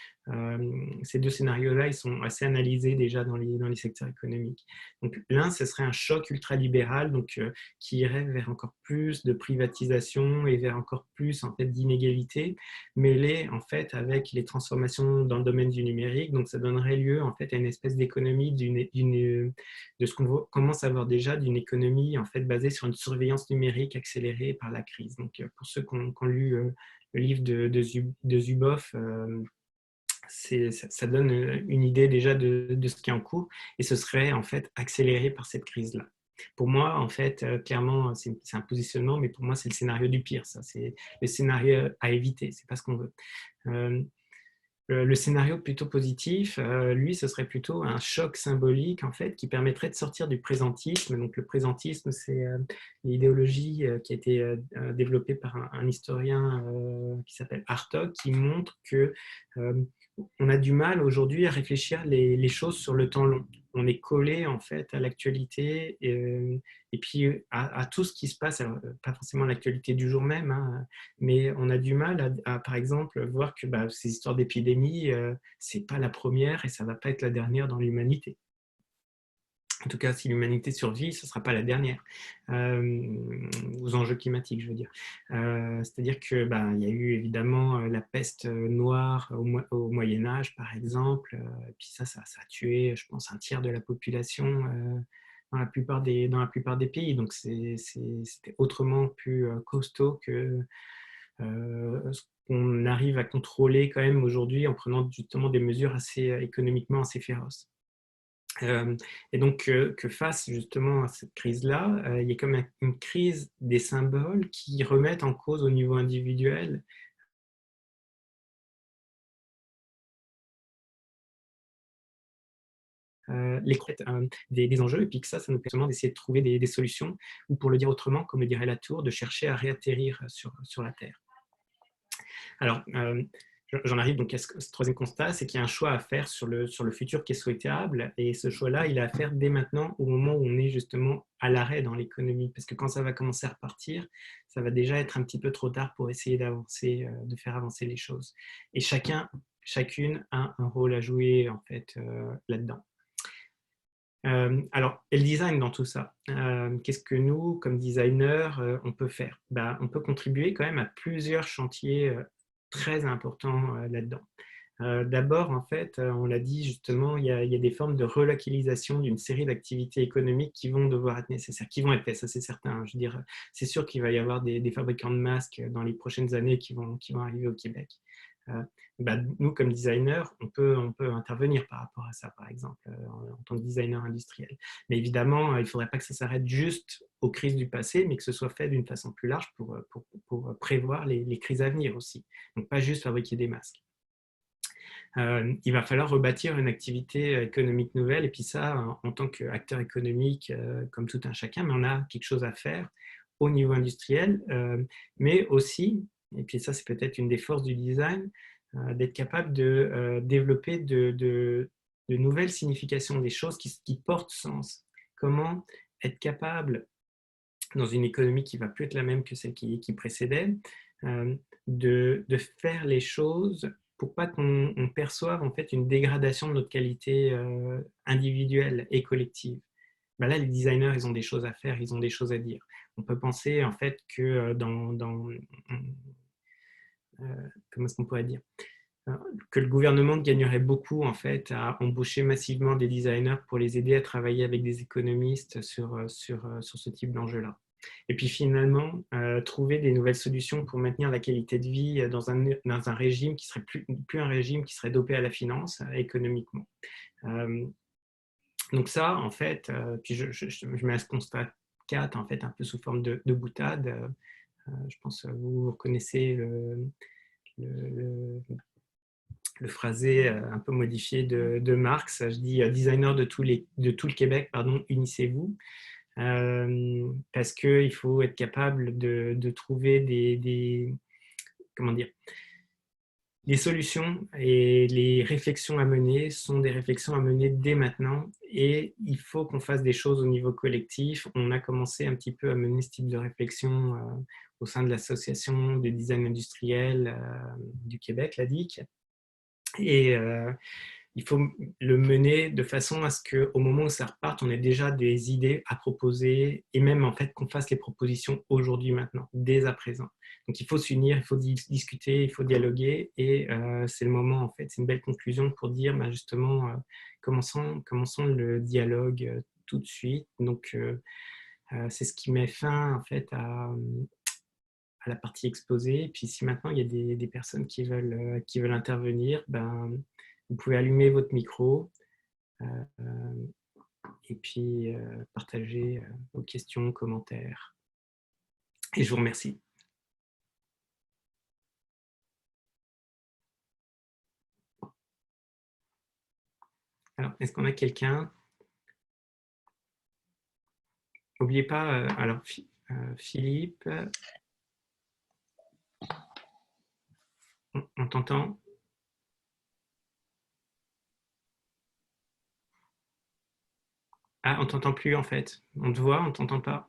ces deux scénarios-là, ils sont assez analysés déjà dans les secteurs économiques. Donc l'un, ce serait un choc ultralibéral donc, qui irait vers encore plus de privatisation et vers encore plus en fait, d'inégalités, mêlées en fait, avec les transformations dans le domaine du numérique. Donc ça donnerait lieu en fait, à une espèce d'économie de ce qu'on commence à voir déjà d'une économie en fait basée sur une surveillance numérique accélérée par la crise. Donc pour ceux qui ont lu le livre de Zuboff, ça donne une idée déjà de ce qui est en cours et ce serait en fait accéléré par cette crise-là. Pour moi, en fait, clairement, c'est un positionnement, mais pour moi, c'est le scénario du pire. Ça, c'est le scénario à éviter. C'est pas ce qu'on veut. Le scénario plutôt positif, lui, ce serait plutôt un choc symbolique en fait, qui permettrait de sortir du présentisme. Donc, le présentisme, c'est l'idéologie qui a été développée par un historien qui s'appelle Hartog, qui montre que on a du mal aujourd'hui à réfléchir les choses sur le temps long. On est collé en fait à l'actualité et puis à tout ce qui se passe, alors, pas forcément l'actualité du jour même, mais on a du mal par exemple, voir que ces histoires d'épidémie, c'est pas la première et ça va pas être la dernière dans l'humanité. En tout cas, si l'humanité survit, ce ne sera pas la dernière, aux enjeux climatiques, je veux dire. C'est-à-dire que il y a eu évidemment la peste noire au Moyen Âge, par exemple, et puis ça a tué, je pense, un tiers de la population dans la plupart des pays. Donc c'était autrement plus costaud que ce qu'on arrive à contrôler quand même aujourd'hui en prenant justement des mesures assez économiquement assez féroces. Et donc, que face justement à cette crise-là, il y a comme une crise des symboles qui remettent en cause au niveau individuel des enjeux, et puis que ça nous permet d'essayer de trouver des solutions, ou pour le dire autrement, comme le dirait Latour, de chercher à réatterrir sur la Terre. Alors, j'en arrive donc à ce troisième constat, c'est qu'il y a un choix à faire sur le futur qui est souhaitable, et ce choix-là, il est à faire dès maintenant, au moment où on est justement à l'arrêt dans l'économie, parce que quand ça va commencer à repartir, ça va déjà être un petit peu trop tard pour essayer d'avancer, de faire avancer les choses. Et chacune a un rôle à jouer en fait là-dedans. Alors, et le design dans tout ça, qu'est-ce que nous, comme designers, on peut faire? On peut contribuer quand même à plusieurs chantiers très importants là-dedans. D'abord, en fait, on l'a dit justement, il y a des formes de relocalisation d'une série d'activités économiques qui vont devoir être nécessaires, qui vont être faites, ça c'est certain. Je veux dire, c'est sûr qu'il va y avoir des fabricants de masques dans les prochaines années qui vont arriver au Québec. Euh, nous, comme designers, on peut intervenir par rapport à ça, par exemple, en tant que designer industriel. Mais évidemment, il ne faudrait pas que ça s'arrête juste aux crises du passé, mais que ce soit fait d'une façon plus large pour prévoir les crises à venir aussi. Donc, pas juste fabriquer des masques. Il va falloir rebâtir une activité économique nouvelle, et puis ça, en tant qu'acteur économique, comme tout un chacun, mais on a quelque chose à faire au niveau industriel, mais aussi, et puis ça c'est peut-être une des forces du design, d'être capable de développer de nouvelles significations, des choses qui portent sens. Comment être capable, dans une économie qui ne va plus être la même que celle qui précédait, de faire les choses pour pas qu'on perçoive en fait une dégradation de notre qualité individuelle et collective. Là, les designers, ils ont des choses à faire, ils ont des choses à dire. On peut penser en fait que comment est-ce qu'on pourrait dire, que le gouvernement gagnerait beaucoup en fait à embaucher massivement des designers pour les aider à travailler avec des économistes sur ce type d'enjeu-là. Et puis finalement, trouver des nouvelles solutions pour maintenir la qualité de vie dans un régime qui serait plus un régime qui serait dopé à la finance économiquement. Donc ça, en fait, puis je mets à ce constat 4 en fait un peu sous forme de boutade. Je pense que vous reconnaissez le phrasé un peu modifié de Marx. Je dis designer de tout le Québec, pardon, unissez-vous. Parce qu'il faut être capable de trouver comment dire, les solutions, et les réflexions à mener sont des réflexions à mener dès maintenant, et il faut qu'on fasse des choses au niveau collectif. On a commencé un petit peu à mener ce type de réflexion au sein de l'association de design industriel du Québec, la DIC, et il faut le mener de façon à ce qu'au moment où ça reparte, on ait déjà des idées à proposer, et même en fait qu'on fasse les propositions aujourd'hui, maintenant, dès à présent. Donc il faut s'unir, il faut discuter, il faut dialoguer, et c'est le moment en fait. C'est une belle conclusion pour dire justement commençons le dialogue tout de suite. Donc c'est ce qui met fin en fait à la partie exposée. Et puis si maintenant il y a des personnes qui veulent intervenir, vous pouvez allumer votre micro et puis partager vos questions, commentaires. Et je vous remercie. Alors, est-ce qu'on a quelqu'un? N'oubliez pas, alors Philippe, on t'entend? Ah, on t'entend plus en fait. On te voit, on t'entend pas.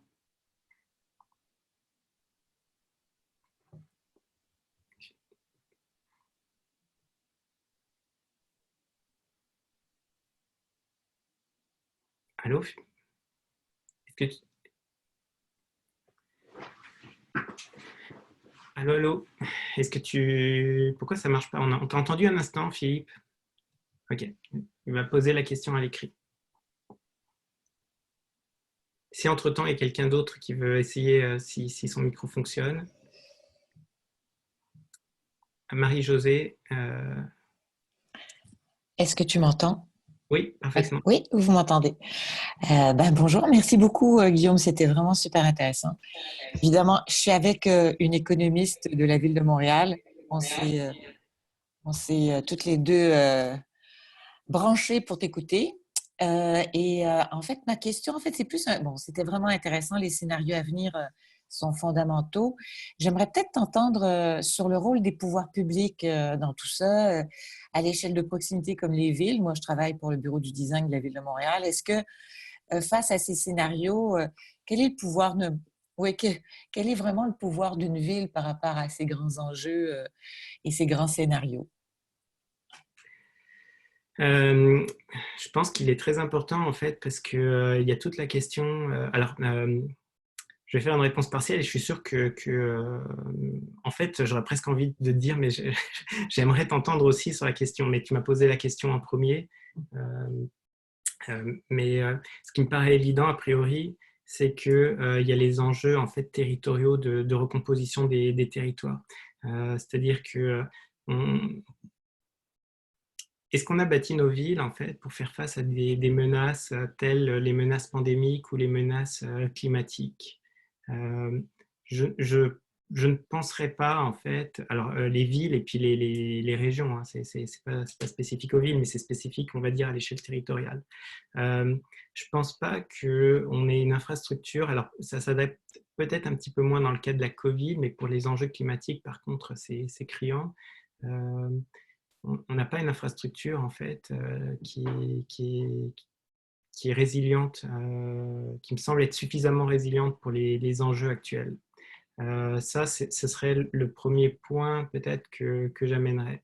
Allô? Est-ce que Allô, allô? Est-ce que Pourquoi ça marche pas? On t'a entendu un instant, Philippe? Ok. Il va poser la question à l'écrit. Si entre-temps, il y a quelqu'un d'autre qui veut essayer si son micro fonctionne. Marie-Josée. Est-ce que tu m'entends? Oui, parfaitement. Oui, vous m'entendez. Bonjour, merci beaucoup Guillaume, c'était vraiment super intéressant. Évidemment, je suis avec une économiste de la ville de Montréal. On s'est toutes les deux branchées pour t'écouter. En fait, ma question, en fait, c'est plus bon, c'était vraiment intéressant. Les scénarios à venir sont fondamentaux. J'aimerais peut-être t'entendre sur le rôle des pouvoirs publics dans tout ça, à l'échelle de proximité comme les villes. Moi, je travaille pour le bureau du design de la ville de Montréal. Est-ce que face à ces scénarios, quel est le pouvoir de... Oui, quel est vraiment le pouvoir d'une ville par rapport à ces grands enjeux et ces grands scénarios? Euh, je pense qu'il est très important en fait parce que il y a toute la question. Je vais faire une réponse partielle et je suis sûr en fait, j'aurais presque envie de te dire, mais j'aimerais t'entendre aussi sur la question. Mais tu m'as posé la question en premier. Euh, Ce qui me paraît évident a priori, c'est que il y a les enjeux en fait territoriaux de recomposition des territoires. C'est-à-dire que on, est-ce qu'on a bâti nos villes en fait pour faire face à des menaces telles les menaces pandémiques ou les menaces climatiques? Euh, je, je, je ne penserais pas en fait. Alors les villes et puis les régions, hein, c'est pas spécifique aux villes, mais c'est spécifique, on va dire, à l'échelle territoriale. Je pense pas qu'on ait une infrastructure. Alors ça s'adapte peut-être un petit peu moins dans le cas de la Covid, mais pour les enjeux climatiques, par contre, c'est criant. Euh, on n'a pas une infrastructure en fait qui est résiliente, qui me semble être suffisamment résiliente pour les enjeux actuels. Ça, ce serait le premier point peut-être que j'amènerais.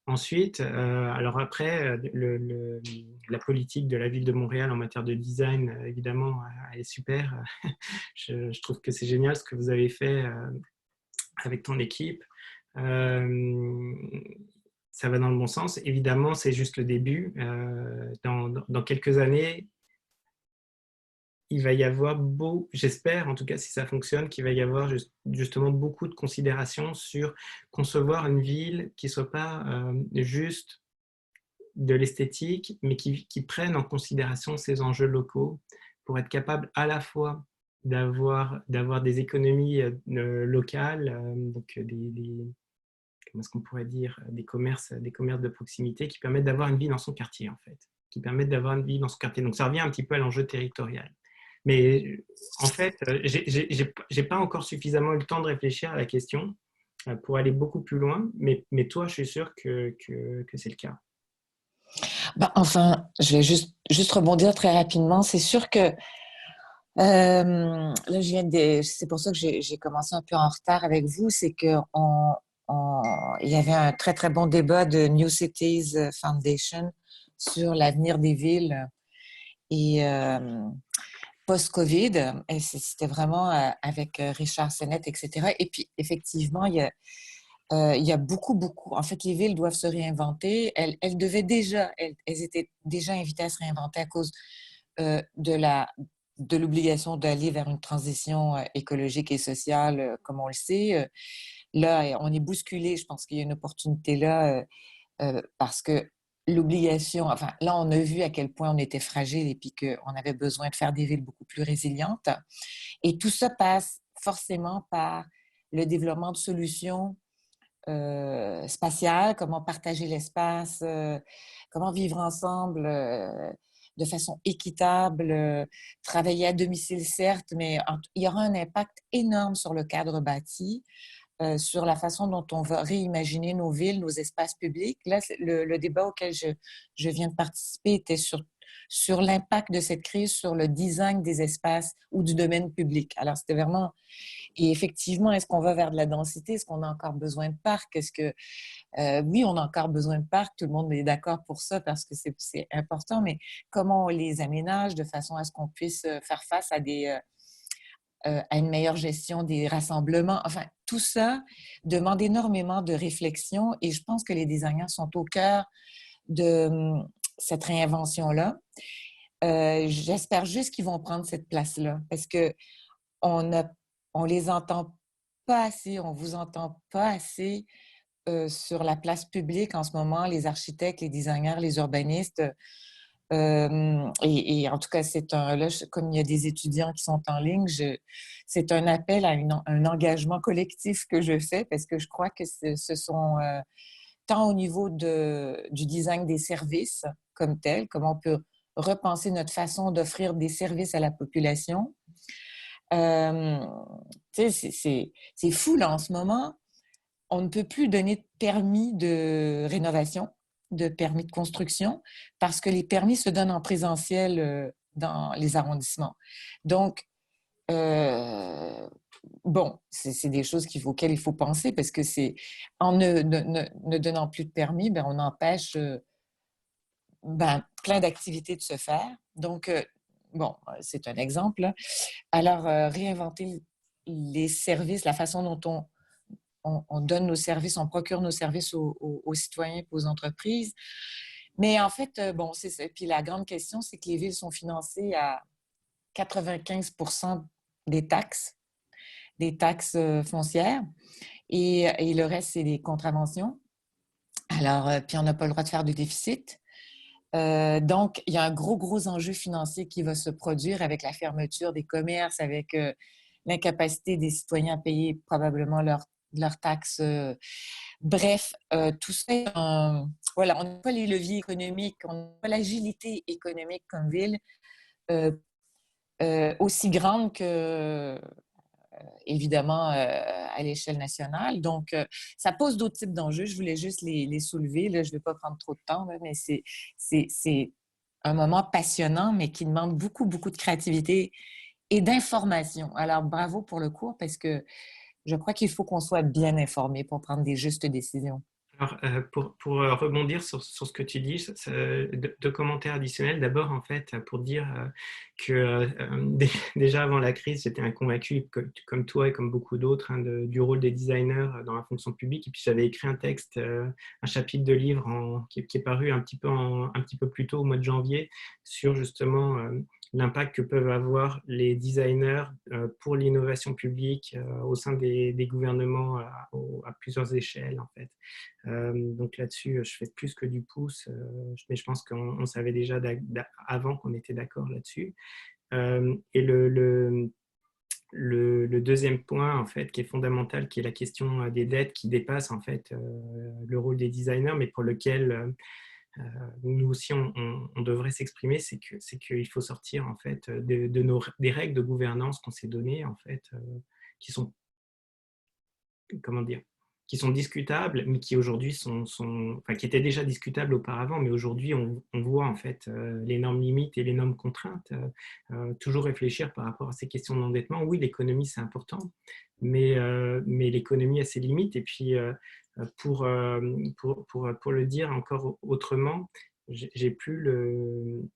Ensuite, alors après, la politique de la ville de Montréal en matière de design, évidemment, elle est super. Je trouve que c'est génial ce que vous avez fait avec ton équipe. Euh, Ça va dans le bon sens. Évidemment, c'est juste le début. Dans quelques années, il va y avoir j'espère en tout cas si ça fonctionne, qu'il va y avoir justement beaucoup de considérations sur concevoir une ville qui ne soit pas juste de l'esthétique, mais qui prenne en considération ces enjeux locaux pour être capable à la fois d'avoir des économies locales, donc comment est-ce qu'on pourrait dire, des commerces de proximité qui permettent d'avoir une vie dans son quartier, en fait, qui permettent d'avoir une vie dans son quartier. Donc, ça revient un petit peu à l'enjeu territorial. Mais en fait, j'ai pas encore suffisamment eu le temps de réfléchir à la question pour aller beaucoup plus loin, mais toi, je suis sûr que c'est le cas. Je vais juste rebondir très rapidement. C'est sûr que là, c'est pour ça que j'ai commencé un peu en retard avec vous. C'est que il y avait un très, très bon débat de New Cities Foundation sur l'avenir des villes et post-COVID. Et c'était vraiment avec Richard Sennett, etc. Et puis, effectivement, il y a beaucoup, beaucoup. En fait, les villes doivent se réinventer. Elles devaient déjà, elles étaient déjà invitées à se réinventer à cause de de l'obligation d'aller vers une transition écologique et sociale, comme on le sait. Là, on est bousculé. Je pense qu'il y a une opportunité là parce que l'obligation, enfin, là, on a vu à quel point on était fragile et puis qu'on avait besoin de faire des villes beaucoup plus résilientes. Et tout ça passe forcément par le développement de solutions spatiale, comment partager l'espace, comment vivre ensemble de façon équitable, travailler à domicile, certes, mais il y aura un impact énorme sur le cadre bâti, sur la façon dont on va réimaginer nos villes, nos espaces publics. Là, le débat auquel je viens de participer était sur l'impact de cette crise sur le design des espaces ou du domaine public. Alors, c'était vraiment et effectivement, est-ce qu'on va vers de la densité? Est-ce qu'on a encore besoin de parcs? Oui, on a encore besoin de parcs. Tout le monde est d'accord pour ça parce que c'est important, mais comment on les aménage de façon à ce qu'on puisse faire face à une meilleure gestion des rassemblements? Enfin, tout ça demande énormément de réflexion et je pense que les designers sont au cœur de cette réinvention-là. J'espère juste qu'ils vont prendre cette place-là parce que on a, on les entend pas assez, on vous entend pas assez sur la place publique en ce moment, les architectes, les designers, les urbanistes. Et en tout cas, comme il y a des étudiants qui sont en ligne, c'est un appel à un engagement collectif que je fais parce que je crois que ce sont, tant au niveau du design des services comme tel, comment on peut repenser notre façon d'offrir des services à la population. Euh, tu sais, c'est fou là en ce moment. On ne peut plus donner de permis de rénovation, de permis de construction, parce que les permis se donnent en présentiel dans les arrondissements. Donc, bon, c'est des choses auxquelles il faut penser parce que en ne donnant plus de permis, ben, on empêche plein d'activités de se faire. Donc, bon, c'est un exemple, là. Alors, réinventer les services, la façon dont on donne nos services, on procure nos services aux citoyens et aux entreprises. Mais en fait, bon, c'est ça. Puis la grande question, c'est que les villes sont financées à 95% des taxes foncières et le reste, c'est des contraventions. Alors, puis on n'a pas le droit de faire de déficit. Donc, il y a un gros enjeu financier qui va se produire avec la fermeture des commerces, avec l'incapacité des citoyens à payer probablement leurs taxes. Bref, tout ça, voilà, on n'a pas les leviers économiques, on n'a pas l'agilité économique comme ville aussi grande que, évidemment, à l'échelle nationale. Donc, ça pose d'autres types d'enjeux. Je voulais juste les soulever. Là, je ne vais pas prendre trop de temps, là, mais c'est un moment passionnant, mais qui demande beaucoup de créativité et d'information. Alors, bravo pour le cours, parce que je crois qu'il faut qu'on soit bien informé pour prendre des justes décisions. Alors, pour rebondir sur ce que tu dis, deux commentaires additionnels. D'abord, en fait, pour dire que déjà avant la crise, j'étais un convaincu, comme toi et comme beaucoup d'autres, hein, du rôle des designers dans la fonction publique. Et puis, j'avais écrit un texte, un chapitre de livre qui est paru un petit peu plus tôt, au mois de janvier, sur justement l'impact que peuvent avoir les designers pour l'innovation publique au sein des gouvernements à plusieurs échelles, en fait. Donc là-dessus, je fais plus que du pouce, mais je pense qu'on savait déjà avant qu'on était d'accord là-dessus. Et le deuxième point, en fait, qui est fondamental, qui est la question des dettes qui dépasse, en fait, le rôle des designers, mais pour lequel nous aussi, on devrait s'exprimer, c'est qu'il faut sortir, en fait, des règles de gouvernance qu'on s'est données, en fait, qui sont, comment dire, qui sont discutables, mais qui aujourd'hui qui étaient déjà discutables auparavant, mais aujourd'hui on voit en fait les normes limites et les normes contraintes. Toujours réfléchir par rapport à ces questions d'endettement. Oui, l'économie c'est important, mais l'économie a ses limites. Et puis pour le dire encore autrement, j'ai plus le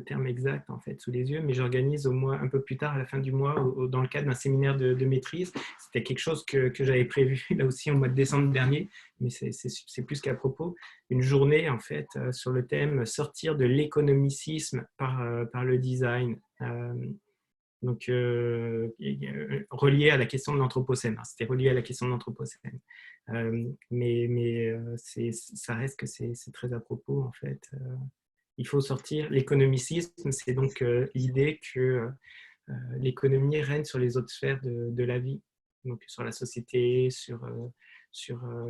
terme exact en fait sous les yeux, mais j'organise un peu plus tard, à la fin du mois, dans le cadre d'un séminaire de maîtrise. C'était quelque chose que j'avais prévu là aussi au mois de décembre dernier, mais c'est plus qu'à propos. Une journée en fait sur le thème sortir de l'économicisme par le design. Donc, relié à la question de l'anthropocène. C'était relié à la question de l'anthropocène. Mais ça reste que c'est très à propos en fait. Il faut sortir. L'économicisme, c'est donc l'idée que l'économie règne sur les autres sphères de la vie, donc sur la société, sur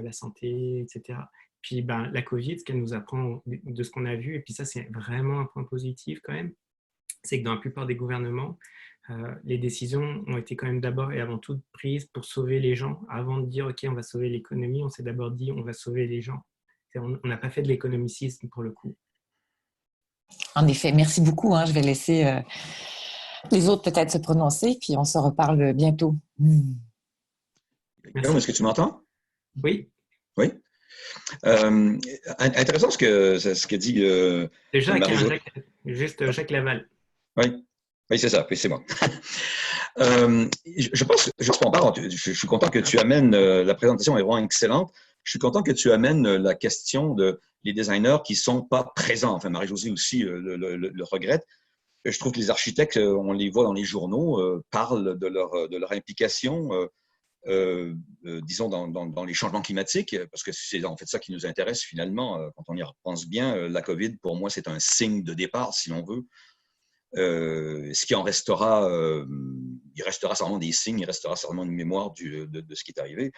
la santé, etc. Puis la Covid, ce qu'elle nous apprend de ce qu'on a vu, et puis ça c'est vraiment un point positif quand même, c'est que dans la plupart des gouvernements, les décisions ont été quand même d'abord et avant tout prises pour sauver les gens. Avant de dire ok, on va sauver l'économie, on s'est d'abord dit on va sauver les gens. On n'a pas fait de l'économicisme pour le coup. En effet, merci beaucoup. Je vais laisser les autres peut-être se prononcer, puis on se reparle bientôt. Est-ce que tu m'entends? Oui. Oui. Intéressant ce que dit Jacques Laval. Oui, c'est ça. Oui, c'est moi. Je pense que je suis content que tu amènes, la présentation est vraiment excellente. Je suis content que tu amènes la question des designers qui ne sont pas présents. Enfin, Marie-Josée aussi le regrette. Je trouve que les architectes, on les voit dans les journaux, parlent de leur implication disons, dans les changements climatiques, parce que c'est en fait ça qui nous intéresse finalement. Quand on y repense bien, la COVID, pour moi, c'est un signe de départ, si l'on veut. Ce qui en restera, il restera certainement des signes, il restera certainement une mémoire de ce qui est arrivé.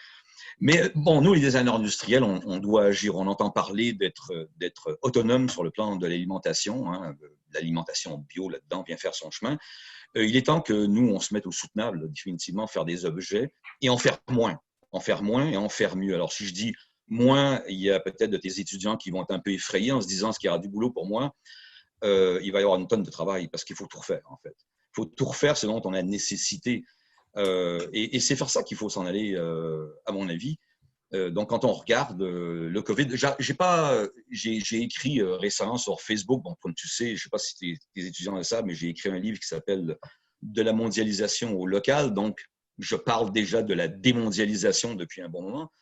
Mais bon, nous, les designers industriels, on doit agir. On entend parler d'être autonome sur le plan de l'alimentation, hein, l'alimentation bio là-dedans vient faire son chemin. Il est temps que nous, on se mette au soutenable, définitivement, faire des objets et en faire moins. En faire moins et en faire mieux. Alors, si je dis moins, il y a peut-être de tes étudiants qui vont être un peu effrayés en se disant ce qu'il y aura du boulot pour moi. Il va y avoir une tonne de travail parce qu'il faut tout refaire, en fait. Il faut tout refaire selon on a nécessité. Et c'est vers ça qu'il faut s'en aller, à mon avis. Donc, quand on regarde le COVID, j'ai écrit récemment sur Facebook, bon, comme tu sais, je ne sais pas si tes étudiants le savent, mais j'ai écrit un livre qui s'appelle « De la mondialisation au local ». Donc, je parle déjà de la démondialisation depuis un bon moment.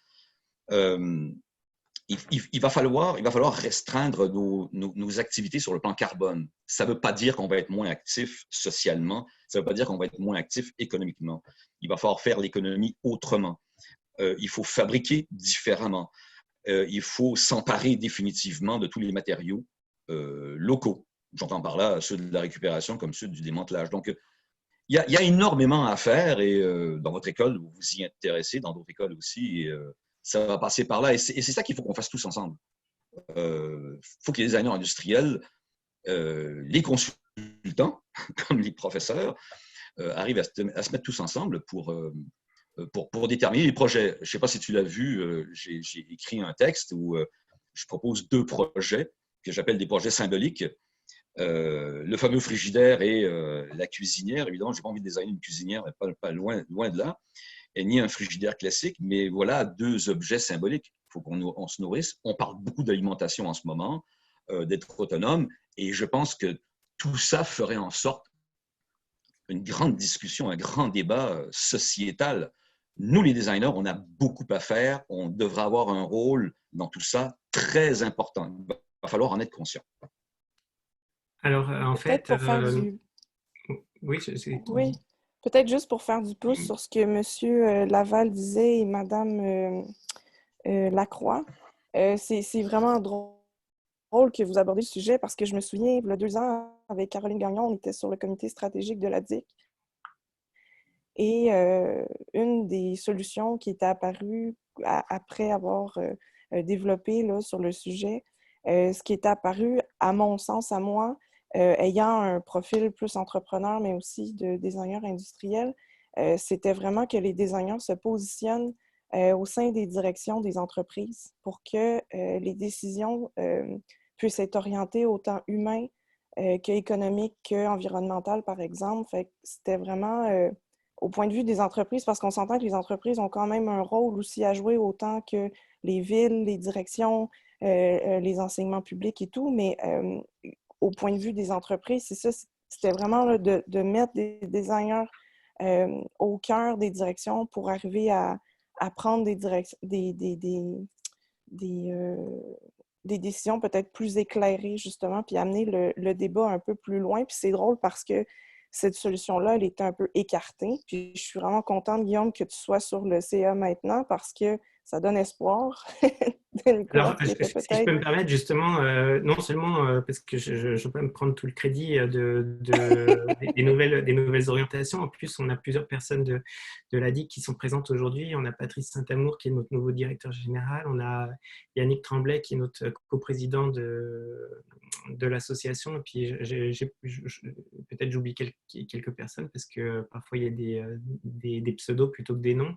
Il va falloir restreindre nos activités sur le plan carbone. Ça ne veut pas dire qu'on va être moins actif socialement, ça ne veut pas dire qu'on va être moins actif économiquement. Il va falloir faire l'économie autrement. Il faut fabriquer différemment. Il faut s'emparer définitivement de tous les matériaux locaux. J'entends par là ceux de la récupération comme ceux du démantelage. Donc, il y a énormément à faire et dans votre école, vous vous y intéressez, dans d'autres écoles aussi, et, ça va passer par là. Et c'est ça qu'il faut qu'on fasse tous ensemble. Il faut que les designers industriels, les consultants, comme les professeurs, arrivent à se mettre tous ensemble pour déterminer les projets. Je ne sais pas si tu l'as vu, j'ai écrit un texte où je propose 2 projets que j'appelle des projets symboliques. Le fameux frigidaire et la cuisinière. Évidemment, je n'ai pas envie de designer une cuisinière, pas loin de là, et ni un frigidaire classique, mais voilà 2 objets symboliques. Il faut qu'on se nourrisse. On parle beaucoup d'alimentation en ce moment, d'être autonome, et je pense que tout ça ferait en sorte une grande discussion, un grand débat sociétal. Nous, les designers, on a beaucoup à faire. On devra avoir un rôle dans tout ça très important. Il va falloir en être conscient. Alors, en fait, oui, oui, peut-être juste pour faire du pouce sur ce que M. Laval disait et Mme Lacroix. C'est vraiment drôle que vous abordez le sujet parce que je me souviens, il y a 2 ans, avec Caroline Gagnon, on était sur le comité stratégique de la DIC. Et une des solutions qui était apparue après avoir développé là, sur le sujet, ce qui était apparu, à mon sens, à moi, ayant un profil plus entrepreneur, mais aussi de designer industriel, c'était vraiment que les designers se positionnent au sein des directions des entreprises pour que les décisions puissent être orientées autant humains qu'économiques, qu'environnementales, par exemple. Fait que c'était vraiment au point de vue des entreprises, parce qu'on s'entend que les entreprises ont quand même un rôle aussi à jouer autant que les villes, les directions, les enseignements publics et tout, mais au point de vue des entreprises, c'est ça, c'était vraiment là, de mettre des designers au cœur des directions pour arriver à prendre des décisions peut-être plus éclairées, justement, puis amener le débat un peu plus loin. Puis c'est drôle parce que cette solution-là, elle était un peu écartée. Puis je suis vraiment contente, Guillaume, que tu sois sur le CA maintenant parce que ça donne espoir. Alors, si je peux me permettre, justement, non seulement parce que je peux me prendre tout le crédit des nouvelles orientations, en plus, on a plusieurs personnes de la DIC qui sont présentes aujourd'hui. On a Patrice Saint-Amour, qui est notre nouveau directeur général. On a Yannick Tremblay, qui est notre coprésident de l'association. Et puis, peut-être j'oublie quelques personnes parce que parfois, il y a des pseudos plutôt que des noms.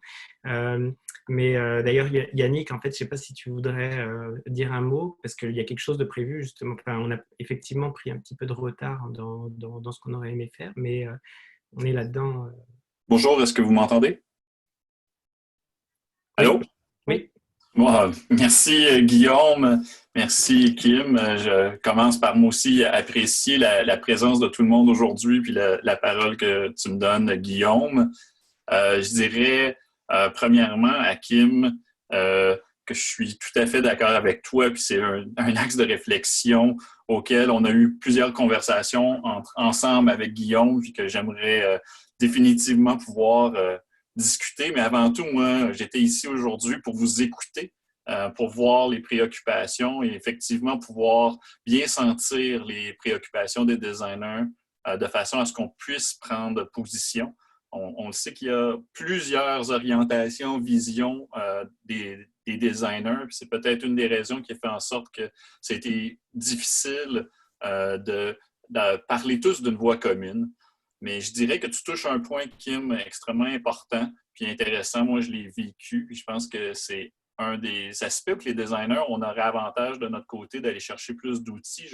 Mais d'ailleurs, Yannick, en fait, je ne sais pas si tu voudrais dire un mot, parce qu'il y a quelque chose de prévu, justement. Enfin, on a effectivement pris un petit peu de retard dans ce qu'on aurait aimé faire, mais on est là-dedans. Bonjour, est-ce que vous m'entendez? Allô? Oui. Bon, merci Guillaume, merci Kim. Je commence par moi aussi apprécier la présence de tout le monde aujourd'hui, puis la parole que tu me donnes, Guillaume. Je dirais premièrement à Kim que je suis tout à fait d'accord avec toi, puis c'est un axe de réflexion auquel on a eu plusieurs conversations ensemble avec Guillaume, puis que j'aimerais définitivement pouvoir discuter. Mais avant tout, moi, j'étais ici aujourd'hui pour vous écouter, pour voir les préoccupations et effectivement pouvoir bien sentir les préoccupations des designers de façon à ce qu'on puisse prendre position. On le sait qu'il y a plusieurs orientations, visions des designers. C'est peut-être une des raisons qui a fait en sorte que ça a été difficile de parler tous d'une voix commune. Mais je dirais que tu touches un point, Kim, extrêmement important puis intéressant. Moi, je l'ai vécu. Puis je pense que c'est un des aspects que les designers, on aurait avantage de notre côté d'aller chercher plus d'outils.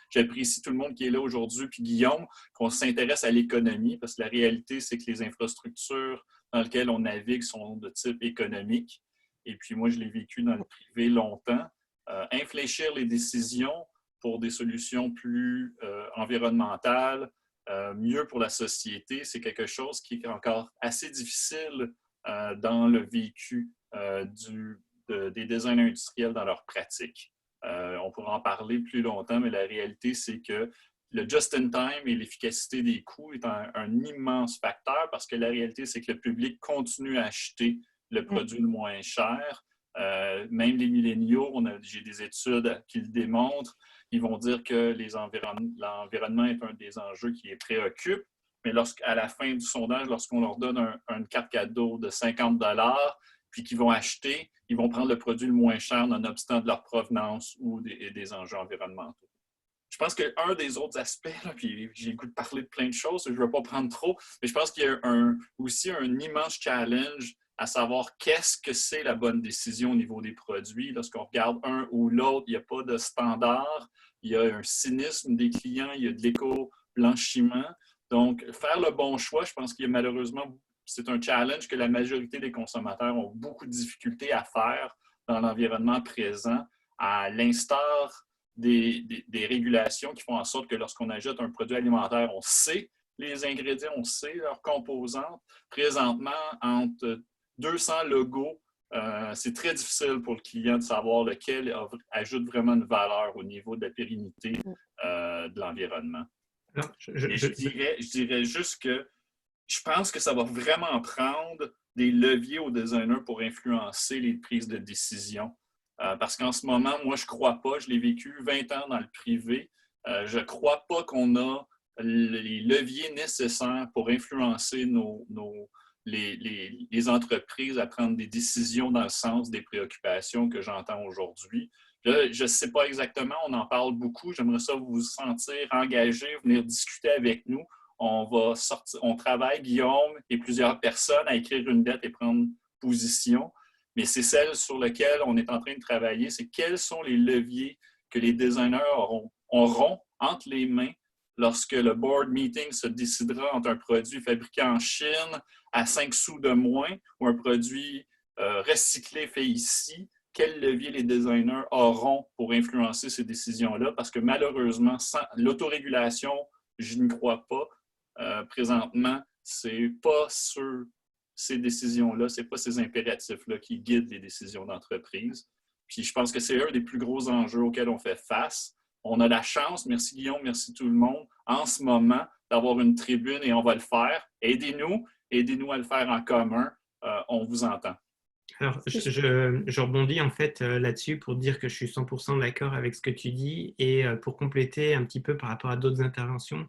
J'apprécie tout le monde qui est là aujourd'hui, puis Guillaume, qu'on s'intéresse à l'économie, parce que la réalité, c'est que les infrastructures dans lesquelles on navigue sont de type économique. Et puis moi, je l'ai vécu dans le privé longtemps. Infléchir les décisions pour des solutions plus environnementales, mieux pour la société, c'est quelque chose qui est encore assez difficile dans le vécu des designers industriels dans leur pratique. On pourra en parler plus longtemps, mais la réalité, c'est que le just-in-time et l'efficacité des coûts est un immense facteur parce que la réalité, c'est que le public continue à acheter le produit le moins cher. Même les milléniaux, j'ai des études qui le démontrent, ils vont dire que l'environnement est un des enjeux qui les préoccupe, mais à la fin du sondage, lorsqu'on leur donne une carte cadeau de 50 $, puis qu'ils vont acheter, ils vont prendre le produit le moins cher nonobstant de leur provenance ou des enjeux environnementaux. Je pense qu'un des autres aspects, là, puis j'ai le goût de parler de plein de choses, je ne veux pas prendre trop, mais je pense qu'il y a aussi un immense challenge à savoir qu'est-ce que c'est la bonne décision au niveau des produits. Lorsqu'on regarde un ou l'autre, il n'y a pas de standard, il y a un cynisme des clients, il y a de l'éco-blanchiment. Donc, faire le bon choix, je pense qu'il y a malheureusement, c'est un challenge que la majorité des consommateurs ont beaucoup de difficultés à faire dans l'environnement présent, à l'instar des régulations qui font en sorte que lorsqu'on achète un produit alimentaire, on sait les ingrédients, on sait leurs composantes. Présentement, entre 200 logos, c'est très difficile pour le client de savoir lequel ajoute vraiment une valeur au niveau de la pérennité de l'environnement. Je dirais juste que je pense que ça va vraiment prendre des leviers aux designers pour influencer les prises de décision. Parce qu'en ce moment, moi, je ne crois pas, je l'ai vécu 20 ans dans le privé, je ne crois pas qu'on a les leviers nécessaires pour influencer les entreprises à prendre des décisions dans le sens des préoccupations que j'entends aujourd'hui. Là, je ne sais pas exactement, on en parle beaucoup. J'aimerais ça vous sentir engagé, venir discuter avec nous. On travaille, Guillaume et plusieurs personnes, à écrire une lettre et prendre position. Mais c'est celle sur laquelle on est en train de travailler, c'est quels sont les leviers que les designers auront entre les mains lorsque le board meeting se décidera entre un produit fabriqué en Chine à 5 sous de moins ou un produit recyclé fait ici. Quels leviers les designers auront pour influencer ces décisions-là? Parce que malheureusement, sans l'autorégulation, je n'y crois pas. Présentement, ce n'est pas sur ces décisions-là, ce n'est pas ces impératifs-là qui guident les décisions d'entreprise. Puis je pense que c'est un des plus gros enjeux auxquels on fait face. On a la chance, merci Guillaume, merci tout le monde, en ce moment, d'avoir une tribune et on va le faire. Aidez-nous à le faire en commun. On vous entend. Alors, je rebondis en fait là-dessus pour dire que je suis 100% d'accord avec ce que tu dis et pour compléter un petit peu par rapport à d'autres interventions,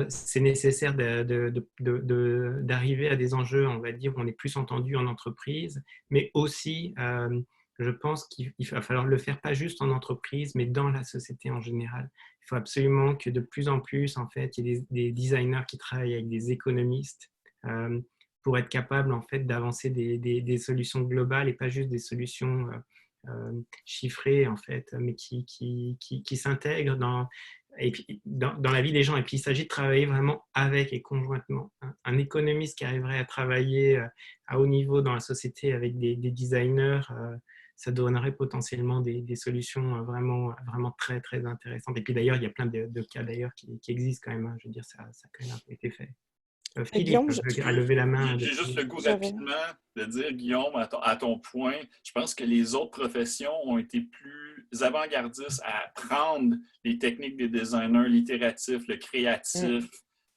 c'est nécessaire d'arriver à des enjeux, on va dire, où on est plus entendu en entreprise, mais aussi, je pense qu'il va falloir le faire pas juste en entreprise, mais dans la société en général. Il faut absolument que de plus en plus, en fait, il y ait des designers qui travaillent avec des économistes pour être capables, en fait, d'avancer des solutions globales et pas juste des solutions chiffrées, en fait, mais qui s'intègrent dans la vie des gens. Et puis, il s'agit de travailler vraiment avec et conjointement. Un économiste qui arriverait à travailler à haut niveau dans la société avec des designers, ça donnerait potentiellement des solutions vraiment, vraiment très, très intéressantes. Et puis d'ailleurs, il y a plein de cas d'ailleurs qui existent quand même. Je veux dire, ça a quand même été fait. Philippe Guillaume, a levé la main. J'ai juste le goût rapidement de dire, Guillaume, à ton point, je pense que les autres professions ont été plus avant-gardistes à prendre les techniques des designers, l'itératif, le créatif,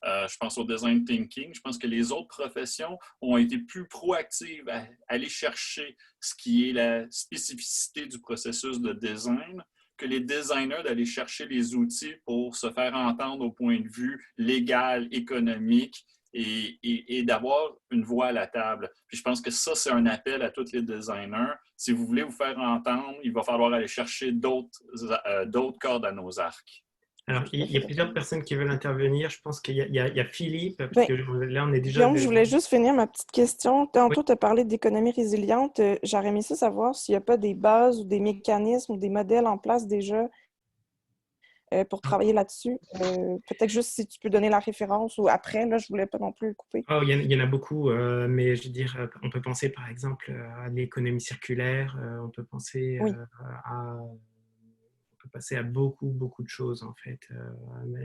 Je pense au design thinking. Je pense que les autres professions ont été plus proactives à aller chercher ce qui est la spécificité du processus de design que les designers d'aller chercher les outils pour se faire entendre au point de vue légal, économique et d'avoir une voix à la table. Puis je pense que ça, c'est un appel à tous les designers. Si vous voulez vous faire entendre, il va falloir aller chercher d'autres cordes à nos arcs. Alors, il y a plusieurs personnes qui veulent intervenir. Je pense qu'il y a Philippe, parce Ben, que là, on est déjà... Guillaume, je voulais juste finir ma petite question. Tantôt, tu as parlé d'économie résiliente. J'aurais aimé ça savoir s'il n'y a pas des bases ou des mécanismes ou des modèles en place déjà pour travailler là-dessus. Peut-être juste si tu peux donner la référence ou après, là, je ne voulais pas non plus couper. Oh, il y en a beaucoup, mais je veux dire, on peut penser par exemple à l'économie circulaire, on peut penser Oui. on peut passer à beaucoup de choses en fait.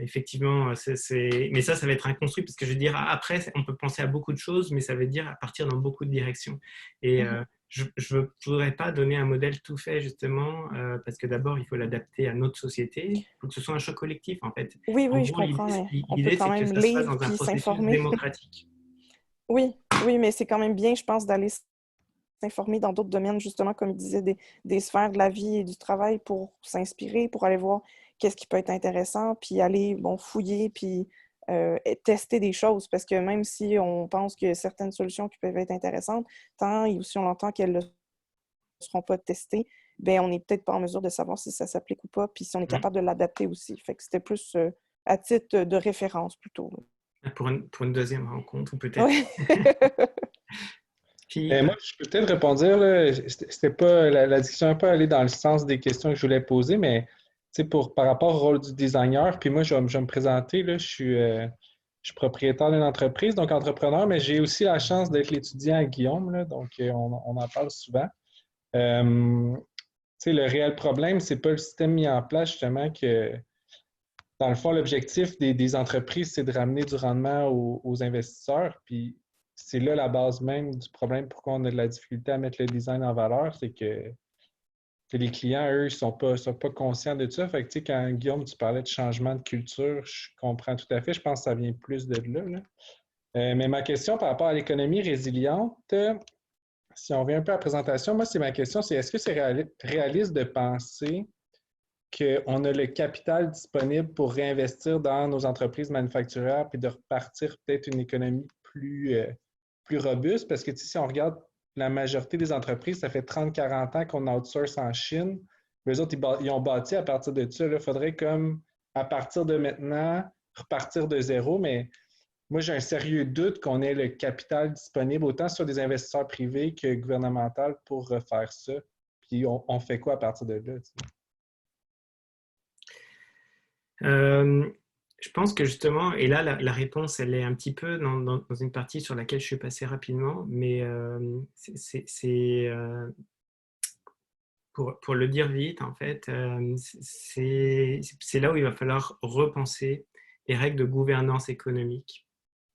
Effectivement, mais ça va être inconstruit parce que je veux dire, après, on peut penser à beaucoup de choses, mais ça veut dire à partir dans beaucoup de directions. Et je ne voudrais pas donner un modèle tout fait justement, parce que d'abord, il faut l'adapter à notre société. Il faut que ce soit un choc collectif en fait. Oui, En je gros, comprends, mais on peut l'idée, quand c'est que même ça se fasse lire dans un puis processus s'informer. démocratique. Oui, mais c'est quand même bien, je pense, d'aller s'informer dans d'autres domaines, justement, comme il disait, des sphères de la vie et du travail pour s'inspirer, pour aller voir qu'est-ce qui peut être intéressant, puis aller, fouiller, puis tester des choses. Parce que même si on pense qu'il y a certaines solutions qui peuvent être intéressantes, tant et aussi on entend qu'elles ne seront pas testées, bien, on n'est peut-être pas en mesure de savoir si ça s'applique ou pas, puis si on est capable de l'adapter aussi. Fait que c'était plus à titre de référence, plutôt. Pour une deuxième rencontre, ou peut-être. Oui. Moi, je peux peut-être répondre, là, c'était pas, la discussion n'a pas allé dans le sens des questions que je voulais poser, mais par rapport au rôle du designer, puis moi, je vais me présenter, là, je suis propriétaire d'une entreprise, donc entrepreneur, mais j'ai aussi la chance d'être l'étudiant à Guillaume, là, donc on en parle souvent. Le réel problème, c'est pas le système mis en place, justement, que dans le fond, l'objectif des entreprises, c'est de ramener du rendement aux investisseurs, puis c'est là la base même du problème, pourquoi on a de la difficulté à mettre le design en valeur, c'est que les clients, eux, ils sont pas conscients de ça. Fait que, quand Guillaume, tu parlais de changement de culture, je comprends tout à fait. Je pense que ça vient plus de là. Mais ma question par rapport à l'économie résiliente, si on revient un peu à la présentation, moi, ma question, c'est est-ce que c'est réaliste de penser qu'on a le capital disponible pour réinvestir dans nos entreprises manufacturières puis de repartir peut-être une économie plus robuste? Parce que si on regarde la majorité des entreprises, ça fait 30-40 ans qu'on outsource en Chine. Les autres, ils ont bâti à partir de ça. Il faudrait comme, à partir de maintenant, repartir de zéro. Mais moi, j'ai un sérieux doute qu'on ait le capital disponible, autant sur des investisseurs privés que gouvernemental, pour refaire ça. Puis on fait quoi à partir de là? Je pense que justement, et là, la réponse, elle est un petit peu dans une partie sur laquelle je suis passé rapidement, mais pour le dire vite, en fait, c'est là où il va falloir repenser les règles de gouvernance économique.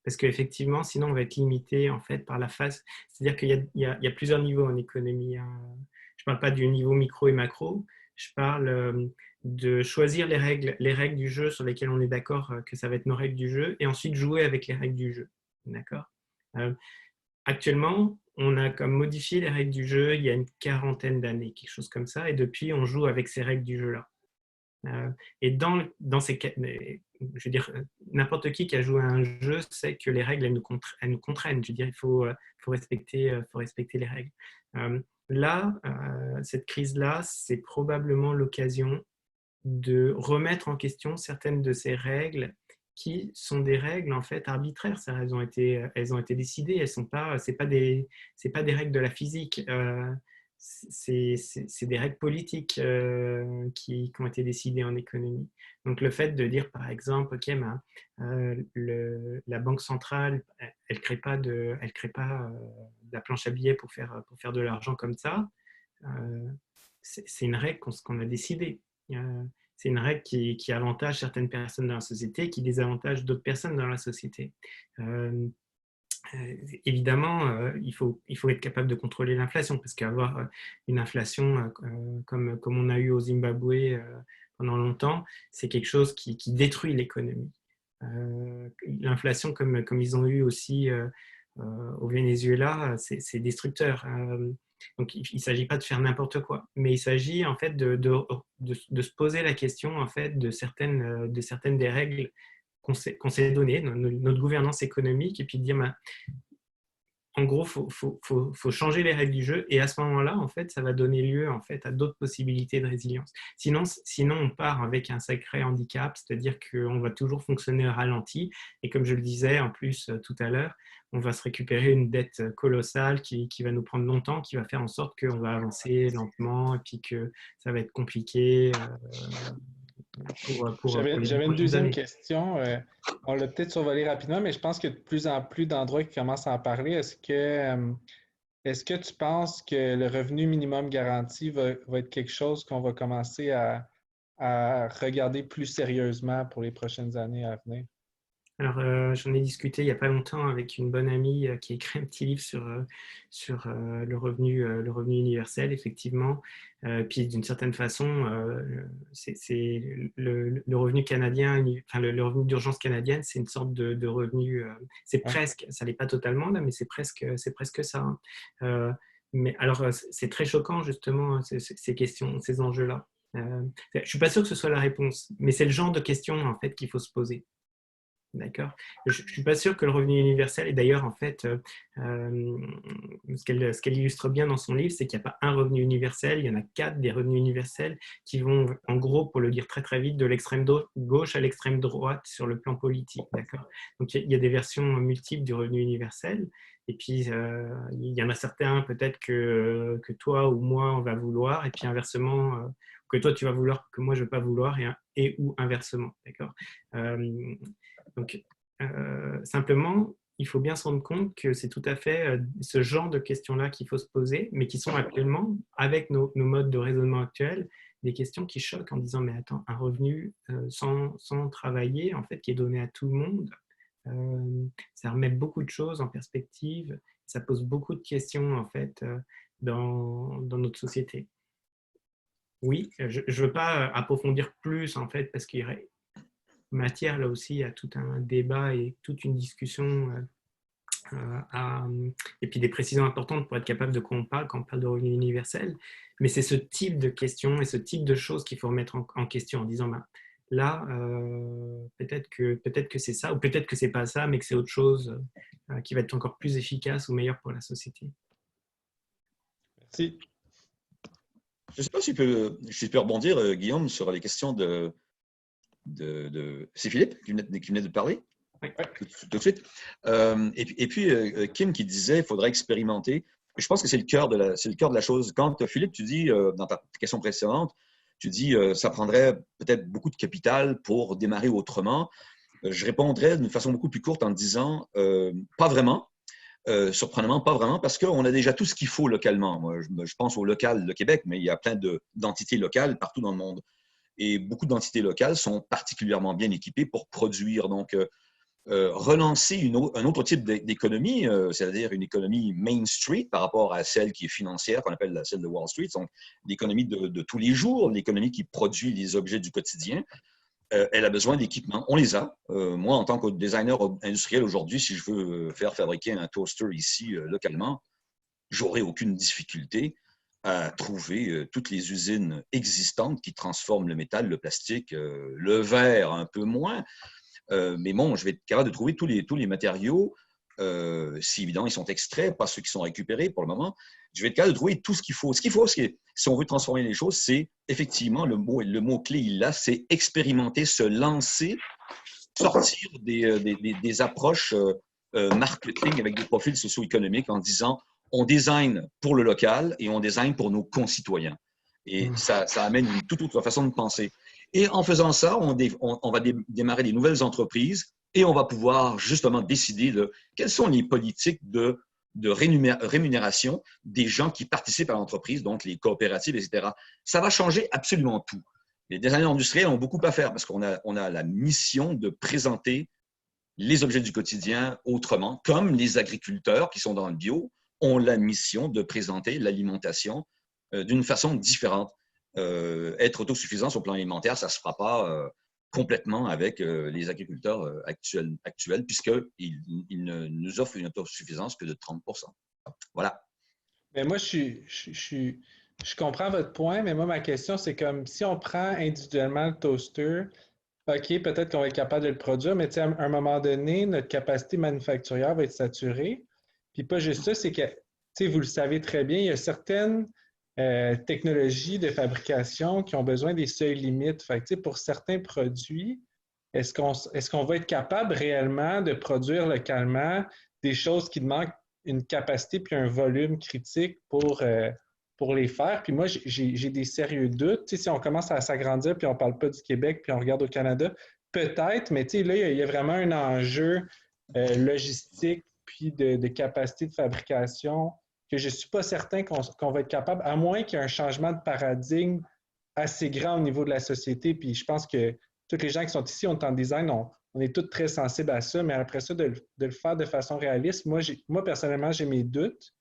Parce qu'effectivement, sinon, on va être limité en fait, par la phase. C'est-à-dire qu'il y a plusieurs niveaux en économie. Je ne parle pas du niveau micro et macro. Je parle de choisir les règles du jeu sur lesquelles on est d'accord que ça va être nos règles du jeu, et ensuite jouer avec les règles du jeu. D'accord ? Actuellement, on a comme modifié les règles du jeu il y a une quarantaine d'années, quelque chose comme ça, et depuis, on joue avec ces règles du jeu-là. Et dans ces cas, je veux dire, n'importe qui a joué à un jeu sait que les règles, elles nous contraignent. Je veux dire, il faut respecter les règles. Là, cette crise-là, c'est probablement l'occasion de remettre en question certaines de ces règles qui sont des règles en fait arbitraires. Ça, elles ont été décidées. Elles sont pas, c'est pas des règles de la physique. C'est des règles politiques qui ont été décidées en économie. Donc le fait de dire par exemple, ok, la banque centrale, elle crée pas de la planche à billets pour faire de l'argent comme ça. C'est une règle qu'on a décidée. C'est une règle qui avantage certaines personnes dans la société, qui désavantage d'autres personnes dans la société. Évidemment, il faut être capable de contrôler l'inflation, parce qu'avoir une inflation comme on a eu au Zimbabwe pendant longtemps, c'est quelque chose qui détruit l'économie. L'inflation, comme ils ont eu aussi au Venezuela, c'est destructeur. Donc, il ne s'agit pas de faire n'importe quoi, mais il s'agit en fait de se poser la question en fait de certaines des règles qu'on s'est données, notre gouvernance économique, et puis de dire, en gros, faut changer les règles du jeu, et à ce moment-là, en fait, ça va donner lieu en fait à d'autres possibilités de résilience. Sinon, on part avec un sacré handicap, c'est-à-dire qu'on va toujours fonctionner au ralenti, et comme je le disais en plus tout à l'heure, on va se récupérer une dette colossale qui va nous prendre longtemps, qui va faire en sorte qu'on va avancer lentement, et puis que ça va être compliqué pour les J'avais une prochaines deuxième années. question. On l'a peut-être survolé rapidement, mais je pense qu'il y a de plus en plus d'endroits qui commencent à en parler. Est-ce que tu penses que le revenu minimum garanti va être quelque chose qu'on va commencer à regarder plus sérieusement pour les prochaines années à venir? Alors, j'en ai discuté il n'y a pas longtemps avec une bonne amie qui a écrit un petit livre sur le revenu universel, effectivement. Puis, d'une certaine façon, c'est le revenu canadien, enfin, le revenu d'urgence canadienne, c'est une sorte de revenu, c'est presque, ça l'est pas totalement là, mais c'est presque ça. Hein. Mais alors, c'est très choquant, justement, ces questions, ces enjeux-là. Je ne suis pas sûr que ce soit la réponse, mais c'est le genre de questions, en fait, qu'il faut se poser. D'accord. Je ne suis pas sûr que le revenu universel, et d'ailleurs, en fait, ce qu'elle illustre bien dans son livre, c'est qu'il n'y a pas un revenu universel, il y en a 4 des revenus universels qui vont, en gros, pour le dire très très vite, de l'extrême gauche à l'extrême droite sur le plan politique. D'accord. Donc, il y a des versions multiples du revenu universel. Et puis, il y en a certains, peut-être que toi ou moi, on va vouloir, et puis inversement, que toi, tu vas vouloir, que moi, je ne vais pas vouloir, et ou inversement. D'accord. Donc, simplement, il faut bien se rendre compte que c'est tout à fait ce genre de questions-là qu'il faut se poser, mais qui sont actuellement, avec nos modes de raisonnement actuels, des questions qui choquent en disant, mais attends, un revenu sans travailler, en fait, qui est donné à tout le monde, ça remet beaucoup de choses en perspective, ça pose beaucoup de questions, en fait, dans notre société. Oui, je ne veux pas approfondir plus, en fait, parce qu'il y aurait matière là aussi à tout un débat et toute une discussion et puis des précisions importantes pour être capable de quoi on parle quand on parle de revenu universel. Mais c'est ce type de questions et ce type de choses qu'il faut remettre en question en disant là, peut-être que c'est ça, ou peut-être que c'est pas ça, mais que c'est autre chose qui va être encore plus efficace ou meilleur pour la société. Merci. Je ne sais pas si je peux rebondir, Guillaume, sur les questions c'est Philippe qui venait de parler? Oui. Tout de suite. Et puis, Kim qui disait qu'il faudrait expérimenter. Je pense que c'est le cœur de la chose. Quand Philippe, tu dis, dans ta question précédente, tu dis ça prendrait peut-être beaucoup de capital pour démarrer autrement. Je répondrais d'une façon beaucoup plus courte en disant pas vraiment. Surprenamment, pas vraiment, parce qu'on a déjà tout ce qu'il faut localement. Moi, je pense au local de Québec, mais il y a plein d'entités locales partout dans le monde. Et beaucoup d'entités locales sont particulièrement bien équipées pour produire. Donc, relancer un autre type d'économie, c'est-à-dire une économie Main Street par rapport à celle qui est financière, qu'on appelle celle de Wall Street, donc l'économie de tous les jours, l'économie qui produit les objets du quotidien, elle a besoin d'équipements. On les a. Moi, en tant que designer industriel aujourd'hui, si je veux faire fabriquer un toaster ici localement, j'aurai aucune difficulté à trouver toutes les usines existantes qui transforment le métal, le plastique, le verre un peu moins. Mais bon, je vais être capable de trouver tous les matériaux. Si évidemment ils sont extraits, pas ceux qui sont récupérés pour le moment, je vais être capable de trouver tout ce qu'il faut. Ce qu'il faut, si on veut transformer les choses, c'est effectivement le mot-clé, c'est expérimenter, se lancer, sortir des approches marketing avec des profils socio-économiques en disant on design pour le local et on design pour nos concitoyens. Et ça amène une toute autre façon de penser. Et en faisant ça, on va démarrer des nouvelles entreprises et on va pouvoir justement décider de quelles sont les politiques de rémunération des gens qui participent à l'entreprise, donc les coopératives, etc. Ça va changer absolument tout. Les designers industriels ont beaucoup à faire parce qu'on a la mission de présenter les objets du quotidien autrement, comme les agriculteurs qui sont dans le bio ont la mission de présenter l'alimentation d'une façon différente. Être autosuffisant sur le plan alimentaire, ça ne se fera pas complètement avec les agriculteurs actuels puisqu'ils ne nous offrent une autosuffisance que de 30%. Voilà. Mais moi, je comprends votre point, mais moi, ma question, c'est comme si on prend individuellement le toaster, OK, peut-être qu'on va être capable de le produire, mais à un moment donné, notre capacité manufacturière va être saturée. Puis pas juste ça, c'est que, vous le savez très bien, il y a certaines technologies de fabrication qui ont besoin des seuils limites. Fait que, pour certains produits, est-ce qu'on va être capable réellement de produire localement des choses qui demandent une capacité puis un volume critique pour les faire? Puis moi, j'ai des sérieux doutes. Si on commence à s'agrandir puis on ne parle pas du Québec puis on regarde au Canada, peut-être, mais là, il y a vraiment un enjeu logistique puis de capacité de fabrication que je ne suis pas certain qu'on va être capable, à moins qu'il y ait un changement de paradigme assez grand au niveau de la société. Puis je pense que tous les gens qui sont ici, on est en design, on est tous très sensibles à ça, mais après ça, de le faire de façon réaliste, moi personnellement, j'ai mes doutes.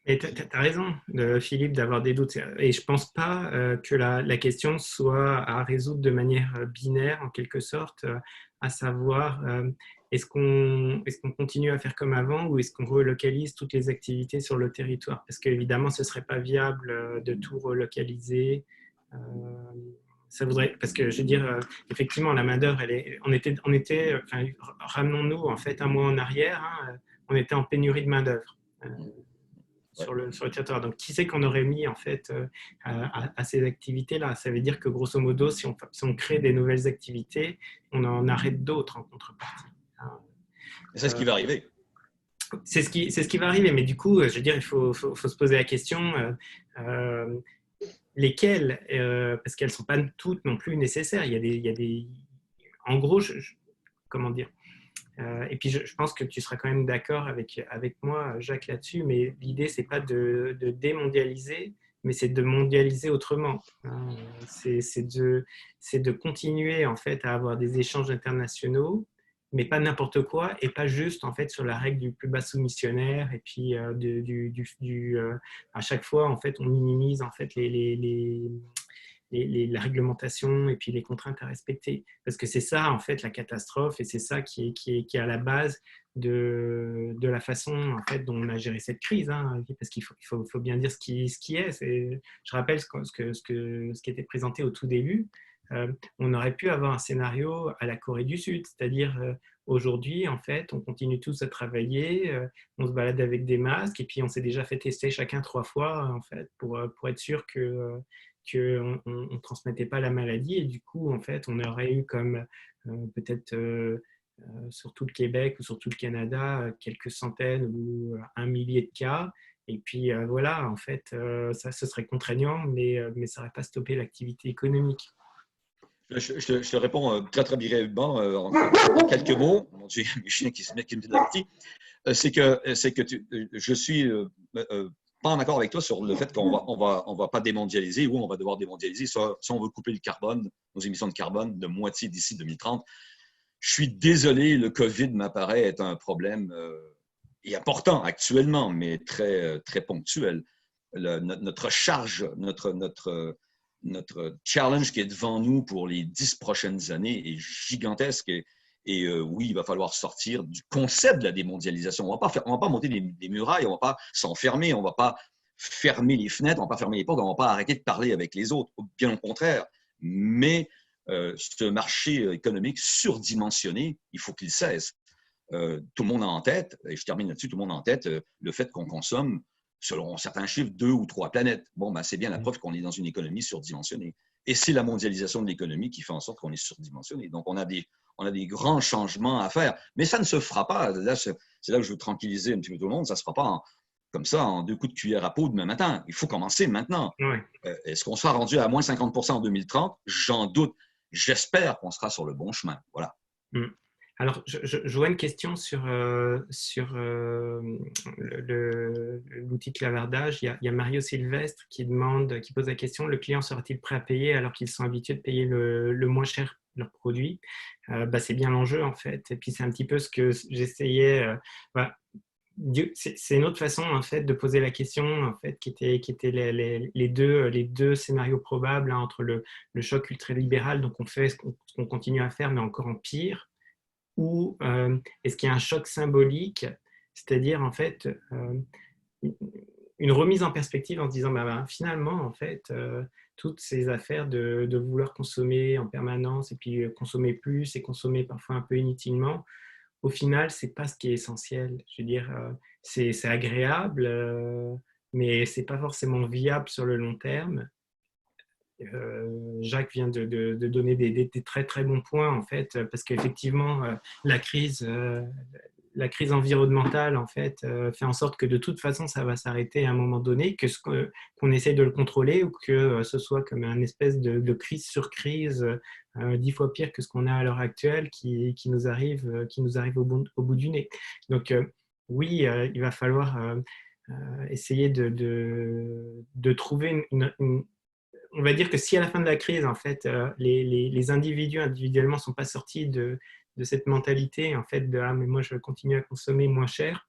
Et tu as raison, Philippe, d'avoir des doutes. Et je ne pense pas que la question soit à résoudre de manière binaire, en quelque sorte, à savoir est-ce qu'on continue à faire comme avant ou est-ce qu'on relocalise toutes les activités sur le territoire? Parce qu'évidemment, ce ne serait pas viable de tout relocaliser. Ça voudrait, parce que je veux dire, effectivement, la main-d'œuvre, enfin, ramenons-nous en fait un mois en arrière, hein, on était en pénurie de main-d'œuvre. Sur le territoire. Donc, qui c'est qu'on aurait mis en fait à ces activités-là? Ça veut dire que grosso modo, si on crée des nouvelles activités, on en arrête d'autres en contrepartie. C'est ce qui va arriver. C'est ce qui va arriver, mais du coup, je veux dire, il faut se poser la question lesquelles, parce qu'elles ne sont pas toutes non plus nécessaires. Il y a des en gros, comment dire? Et puis, je pense que tu seras quand même d'accord avec moi, Jacques, là-dessus, mais l'idée, ce n'est pas de démondialiser, mais c'est de mondialiser autrement. C'est de continuer, en fait, à avoir des échanges internationaux, mais pas n'importe quoi, et pas juste, en fait, sur la règle du plus bas soumissionnaire, et puis à chaque fois, en fait, on minimise, en fait, la réglementation et puis les contraintes à respecter. Parce que c'est ça, en fait, la catastrophe et c'est ça qui est à la base de la façon, en fait, dont on a géré cette crise. Hein, parce qu'il faut bien dire ce qui est. Je rappelle ce qui était présenté au tout début. On aurait pu avoir un scénario à la Corée du Sud, c'est-à-dire aujourd'hui, en fait, on continue tous à travailler, on se balade avec des masques et puis on s'est déjà fait tester chacun 3 fois, en fait, pour être sûr qu'on ne transmettait pas la maladie et du coup, en fait, on aurait eu comme peut-être sur tout le Québec ou sur tout le Canada quelques centaines ou un millier de cas. Et puis voilà, en fait, ça, ce serait contraignant, mais ça n'aurait pas stoppé l'activité économique. Je te réponds très, très brièvement en quelques mots. Mon Dieu, mes chiens qui me dit de la partie. C'est que je suis pas en accord avec toi sur le fait qu'on va pas démondialiser ou on va devoir démondialiser. Si on veut couper le carbone, nos émissions de carbone de moitié d'ici 2030. Je suis désolé, le COVID m'apparaît être un problème et important actuellement, mais très, très ponctuel. Notre charge, notre challenge qui est devant nous pour les 10 prochaines années est gigantesque. Et oui, il va falloir sortir du concept de la démondialisation. On va pas monter des murailles, on ne va pas s'enfermer, on ne va pas fermer les fenêtres, on ne va pas fermer les portes, on ne va pas arrêter de parler avec les autres. Bien au contraire. Mais ce marché économique surdimensionné, il faut qu'il cesse. Tout le monde a en tête, et je termine là-dessus, tout le monde a en tête le fait qu'on consomme, selon certains chiffres, 2 ou 3 planètes. Bon, ben, c'est bien la preuve qu'on est dans une économie surdimensionnée. Et c'est la mondialisation de l'économie qui fait en sorte qu'on est surdimensionné. Donc, on a des grands changements à faire. Mais ça ne se fera pas. Là, c'est là que je veux tranquilliser un petit peu tout le monde. Ça ne se fera pas comme ça en 2 coups de cuillère à peau demain matin. Il faut commencer maintenant. Oui. Est-ce qu'on sera rendu à moins 50% en 2030? J'en doute. J'espère qu'on sera sur le bon chemin. Voilà. Alors, je vois une question sur l'outil de clavardage. Il y a Mario Sylvestre qui pose la question, le client sera-t-il prêt à payer alors qu'ils sont habitués de payer le moins cher leurs produits? C'est bien l'enjeu, en fait. Et puis, c'est un petit peu ce que j'essayais... c'est une autre façon en fait de poser la question en fait qui était les deux scénarios probables hein, entre le choc ultralibéral, donc on fait ce qu'on continue à faire mais encore en pire, ou est-ce qu'il y a un choc symbolique, c'est-à-dire en fait une remise en perspective en se disant finalement en fait toutes ces affaires de vouloir consommer en permanence et puis consommer plus et consommer parfois un peu inutilement, au final, c'est pas ce qui est essentiel. Je veux dire, c'est agréable, mais c'est pas forcément viable sur le long terme. Jacques vient de donner des très très bons points en fait, parce qu'effectivement, la crise environnementale en fait fait en sorte que de toute façon ça va s'arrêter à un moment donné, qu'on essaye de le contrôler ou que ce soit comme un espèce de crise sur crise 10 fois pire que ce qu'on a à l'heure actuelle qui nous arrive au bout du nez. Donc oui, il va falloir essayer de trouver on va dire que si à la fin de la crise, en fait, les individus individuellement ne sont pas sortis de cette mentalité, en fait, de « ah, mais moi, je vais continuer à consommer moins cher »,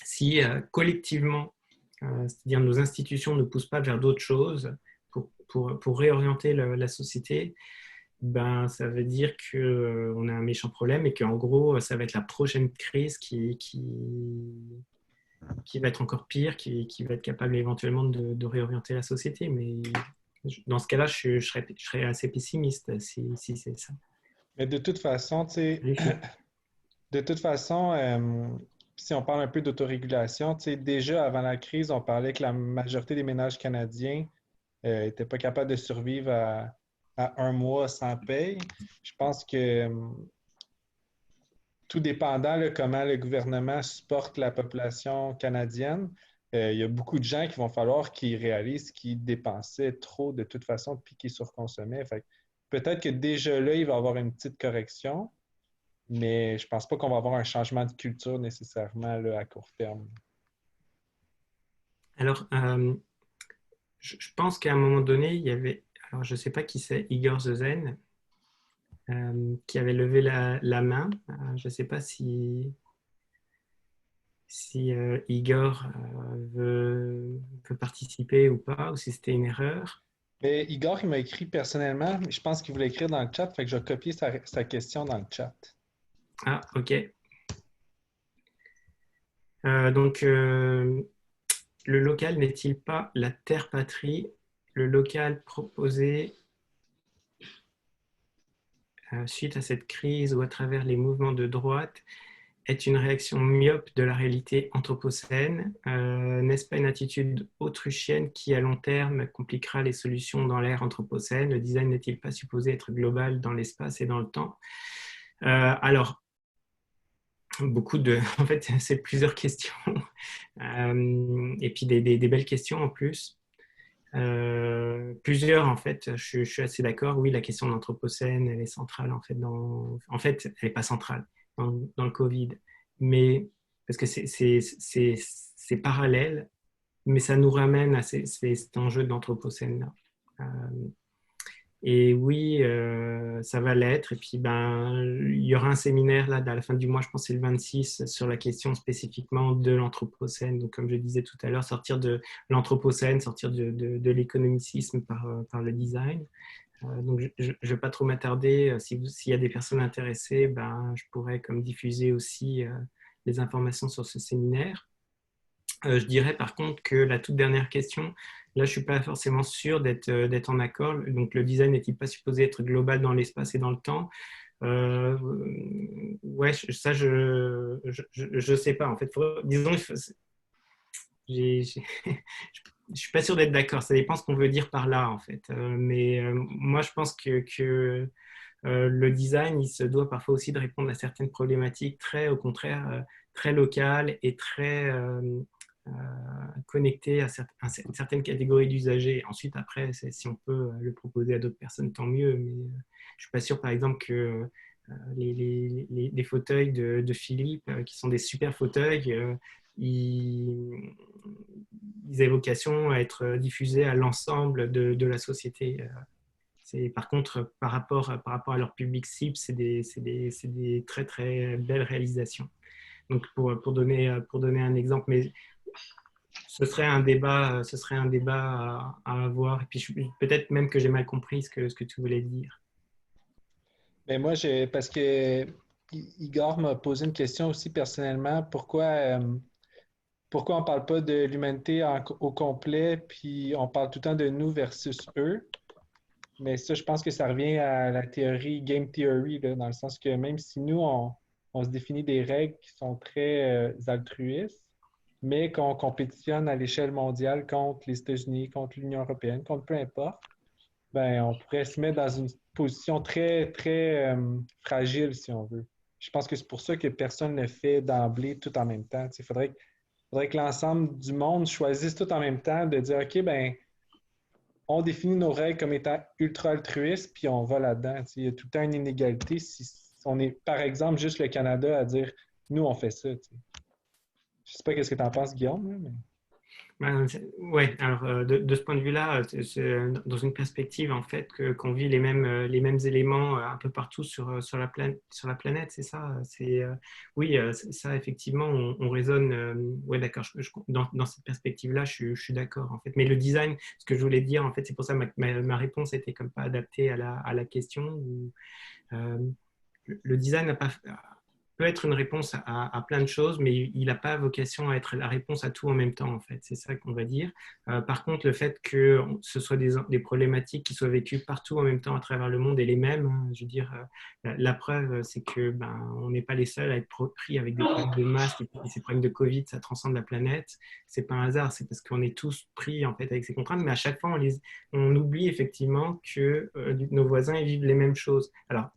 si collectivement, c'est-à-dire nos institutions ne poussent pas vers d'autres choses pour réorienter la société, ben, ça veut dire qu'on a un méchant problème et qu'en gros, ça va être la prochaine crise qui va être encore pire, qui va être capable éventuellement de réorienter la société. Mais dans ce cas-là, je serais assez pessimiste si c'est ça. Mais de toute façon, tu sais, de toute façon, si on parle un peu d'autorégulation, tu sais, déjà avant la crise, on parlait que la majorité des ménages canadiens n'étaient pas capables de survivre à un mois sans paye. Je pense que tout dépendant de comment le gouvernement supporte la population canadienne, il y a beaucoup de gens qui vont falloir qu'ils réalisent qu'ils dépensaient trop de toute façon puis qu'ils surconsommaient. Fait que peut-être que déjà là, il va y avoir une petite correction, mais je ne pense pas qu'on va avoir un changement de culture nécessairement là, à court terme. Alors, je pense qu'à un moment donné, il y avait, alors je ne sais pas qui c'est, Igor Zezen, qui avait levé la main. Je ne sais pas si Igor veut participer ou pas, ou si c'était une erreur. Mais Igor, il m'a écrit personnellement, mais je pense qu'il voulait écrire dans le chat, fait que je vais copier sa question dans le chat. Ah, ok. Donc, le local n'est-il pas la terre patrie? Le local proposé suite à cette crise ou à travers les mouvements de droite est une réaction myope de la réalité anthropocène. N'est-ce pas une attitude autrichienne qui, à long terme, compliquera les solutions dans l'ère anthropocène? Le design n'est-il pas supposé être global dans l'espace et dans le temps? Alors, en fait, c'est plusieurs questions. Et puis des belles questions en plus. Plusieurs, en fait, je suis assez d'accord. Oui, la question de l'anthropocène, elle est centrale, en fait. En fait, elle n'est pas centrale dans le Covid, mais parce que c'est parallèle, mais ça nous ramène à cet enjeu de l'anthropocène-là. Et oui, ça va l'être. Et puis, il y aura un séminaire là, à la fin du mois, je pense que c'est le 26, sur la question spécifiquement de l'anthropocène. Donc, comme je disais tout à l'heure, sortir de l'anthropocène, sortir de l'économicisme par le design. Donc, je ne vais pas trop m'attarder. S'il y a des personnes intéressées, je pourrais comme diffuser aussi les informations sur ce séminaire. Je dirais par contre que la toute dernière question, là je ne suis pas forcément sûr d'être en accord. Donc le design n'est-il pas supposé être global dans l'espace et dans le temps? Ouais, ça je sais pas. En fait, disons, je suis pas sûr d'être d'accord. Ça dépend ce qu'on veut dire par là en fait. Mais moi je pense que le design, il se doit parfois aussi de répondre à certaines problématiques au contraire, très locales et très connecté à certaines catégories d'usagers. Ensuite, après, si on peut le proposer à d'autres personnes, tant mieux. Mais je ne suis pas sûr, par exemple, que les fauteuils de Philippe, qui sont des super fauteuils, ils aient vocation à être diffusés à l'ensemble de la société. Par contre, par rapport à leur public cible, c'est des très, très belles réalisations. Donc, pour donner un exemple, mais ce serait un débat à avoir. Et puis, peut-être même que j'ai mal compris ce que tu voulais dire. Mais moi, parce que Igor m'a posé une question aussi personnellement. Pourquoi on ne parle pas de l'humanité au complet, puis on parle tout le temps de nous versus eux? Mais ça, je pense que ça revient à la théorie Game Theory, là, dans le sens que même si nous, on se définit des règles qui sont très altruistes, mais qu'on compétitionne à l'échelle mondiale contre les États-Unis, contre l'Union européenne, contre peu importe, ben, on pourrait se mettre dans une position très, très fragile, si on veut. Je pense que c'est pour ça que personne ne le fait d'emblée tout en même temps. Il faudrait que l'ensemble du monde choisisse tout en même temps de dire, OK, ben, on définit nos règles comme étant ultra altruistes, puis on va là-dedans. Il y a tout le temps une inégalité. Si on est, par exemple, juste le Canada à dire, nous, on fait ça. T'sais. Je sais pas qu'est-ce que tu en penses, Guillaume, mais... Ouais, alors de ce point de vue-là, c'est dans une perspective en fait qu'on vit les mêmes éléments un peu partout sur la planète, c'est ça. Oui, ça effectivement, on raisonne. Ouais, d'accord. Dans cette perspective-là, je suis d'accord en fait. Mais le design, ce que je voulais dire en fait, c'est pour ça que ma réponse était comme pas adaptée à la question. Euh, le design n'a pas peut être une réponse à plein de choses, mais il n'a pas vocation à être la réponse à tout en même temps, en fait. C'est ça qu'on va dire. Par contre, le fait que ce soit des problématiques qui soient vécues partout en même temps à travers le monde et les mêmes, hein, je veux dire, la preuve, c'est que on n'est pas les seuls à être pris avec des problèmes de masques et ces problèmes de Covid, ça transcende la planète. C'est pas un hasard, c'est parce qu'on est tous pris en fait avec ces contraintes, mais à chaque fois, on oublie effectivement que nos voisins ils vivent les mêmes choses. Alors,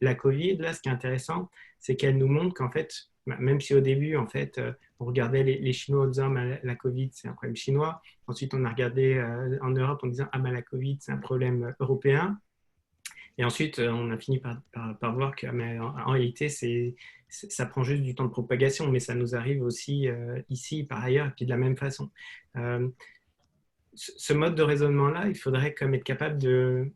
la Covid, là, ce qui est intéressant, c'est qu'elle nous montre qu'en fait, même si au début, en fait, on regardait les Chinois en disant la Covid, c'est un problème chinois. Ensuite, on a regardé en Europe en disant la Covid, c'est un problème européen. Et ensuite, on a fini par voir que en réalité, ça prend juste du temps de propagation, mais ça nous arrive aussi ici, par ailleurs, et puis de la même façon. Ce mode de raisonnement-là, il faudrait comme être capable de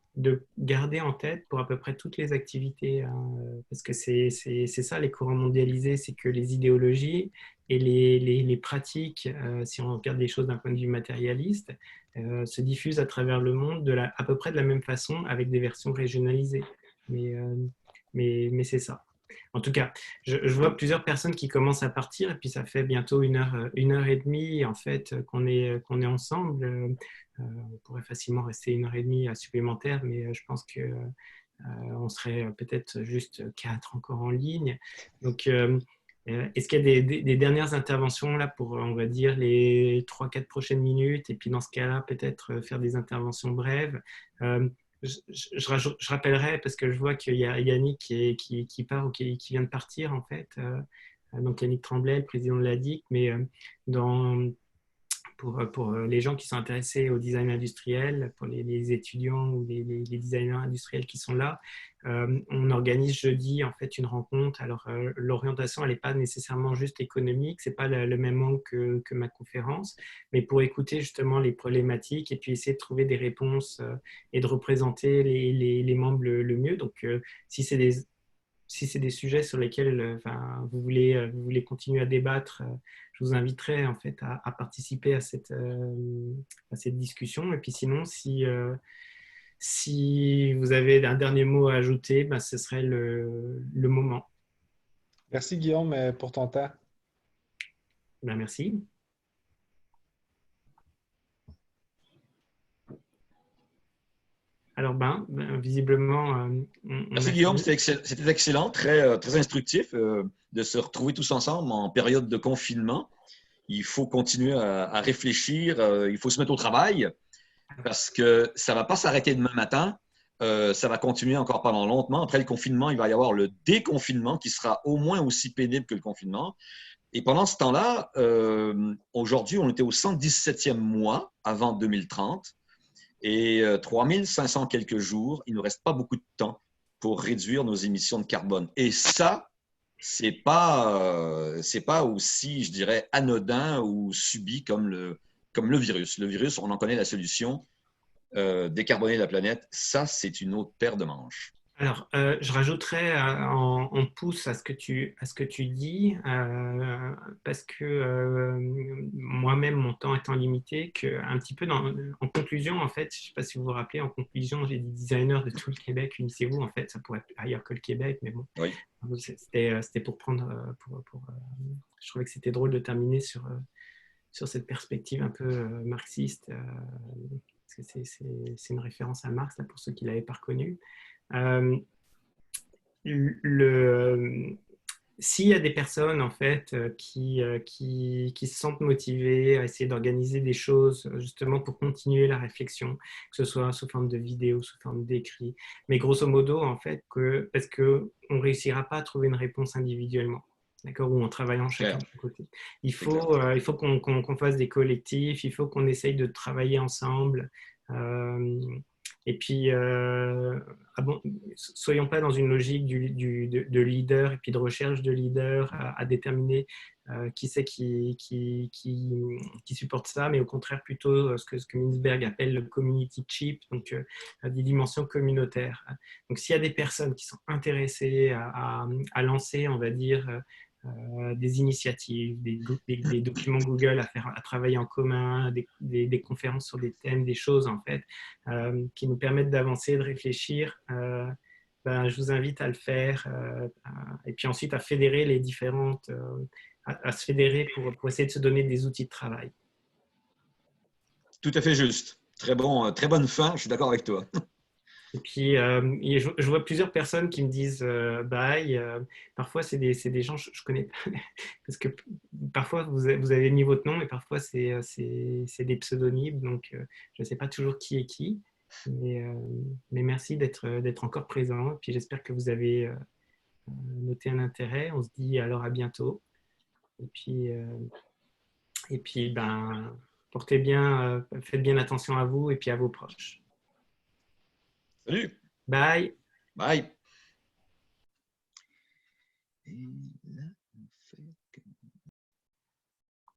garder en tête pour à peu près toutes les activités, hein, parce que c'est ça les courants mondialisés, c'est que les idéologies et les pratiques, si on regarde les choses d'un point de vue matérialiste, se diffusent à travers le monde à peu près de la même façon avec des versions régionalisées. Mais c'est ça. En tout cas, je vois plusieurs personnes qui commencent à partir et puis ça fait bientôt une heure et demie en fait qu'on est ensemble. On pourrait facilement rester une heure et demie supplémentaire, mais je pense que on serait peut-être juste 4 encore en ligne. Donc, est-ce qu'il y a des dernières interventions là pour, on va dire, les 3-4 prochaines minutes et puis dans ce cas-là, peut-être faire des interventions brèves je rappellerai, parce que je vois qu'il y a Yannick qui part ou qui vient de partir, en fait. Donc, Yannick Tremblay, le président de l'ADIC, mais pour les gens qui sont intéressés au design industriel, pour les étudiants ou les designers industriels qui sont là, on organise jeudi en fait une rencontre. Alors l'orientation elle n'est pas nécessairement juste économique, c'est pas le même angle que ma conférence, mais pour écouter justement les problématiques et puis essayer de trouver des réponses et de représenter les membres le mieux. Donc si c'est des sujets sur lesquels vous voulez continuer à débattre, je vous inviterai en fait à participer à cette discussion. Et puis sinon, si vous avez un dernier mot à ajouter, ce serait le moment. Merci Guillaume pour ton temps. Merci. Alors, visiblement, merci Guillaume, c'était excellent, très, très instructif de se retrouver tous ensemble en période de confinement. Il faut continuer à réfléchir, il faut se mettre au travail parce que ça ne va pas s'arrêter demain matin. Ça va continuer encore pendant longtemps. Après le confinement, il va y avoir le déconfinement qui sera au moins aussi pénible que le confinement. Et pendant ce temps-là, aujourd'hui, on était au 117e mois avant 2030. Et 3500 quelques jours, il ne nous reste pas beaucoup de temps pour réduire nos émissions de carbone. Et ça, c'est pas aussi, je dirais, anodin ou subi comme le virus. Le virus, on en connaît la solution. Décarboner la planète, ça, c'est une autre paire de manches. Alors, je rajouterais en pouce à ce que tu dis, parce que moi-même, mon temps étant limité, un petit peu en conclusion, en fait, je ne sais pas si vous vous rappelez, en conclusion, j'ai dit designers de tout le Québec, unissez-vous, en fait, ça pourrait être ailleurs que le Québec, mais bon, Oui. c'était pour prendre, je trouvais que c'était drôle de terminer sur cette perspective un peu marxiste, parce que c'est une référence à Marx, là, pour ceux qui ne l'avaient pas reconnu. S'il y a des personnes en fait qui se sentent motivées à essayer d'organiser des choses justement pour continuer la réflexion, que ce soit sous forme de vidéo, sous forme d'écrit, mais grosso modo en fait parce que on réussira pas à trouver une réponse individuellement. D'accord, ou en travaillant chacun Clair. de son côté. C'est clair. Il faut qu'on fasse des collectifs, il faut qu'on essaye de travailler ensemble. Euh, et puis, soyons pas dans une logique de leader et puis de recherche de leader à déterminer qui c'est qui supporte ça, mais au contraire plutôt ce que Mintzberg appelle le community chip, donc des dimensions communautaires. Donc, s'il y a des personnes qui sont intéressées à lancer, on va dire, des initiatives, des documents Google à travailler en commun, des conférences sur des thèmes, des choses en fait, qui nous permettent d'avancer, de réfléchir, je vous invite à le faire et puis ensuite à fédérer les différentes, à se fédérer pour essayer de se donner des outils de travail. Tout à fait juste. Très bonne fin, je suis d'accord avec toi. Et puis, je vois plusieurs personnes qui me disent bye. Parfois, c'est des gens que je connais pas. Parce que parfois, vous avez mis votre nom, mais parfois, c'est des pseudonymes. Donc, je ne sais pas toujours qui est qui. Mais merci d'être encore présent. Et puis, j'espère que vous avez noté un intérêt. On se dit alors à bientôt. Et puis portez bien, faites bien attention à vous et puis à vos proches. Salut. Bye. Bye.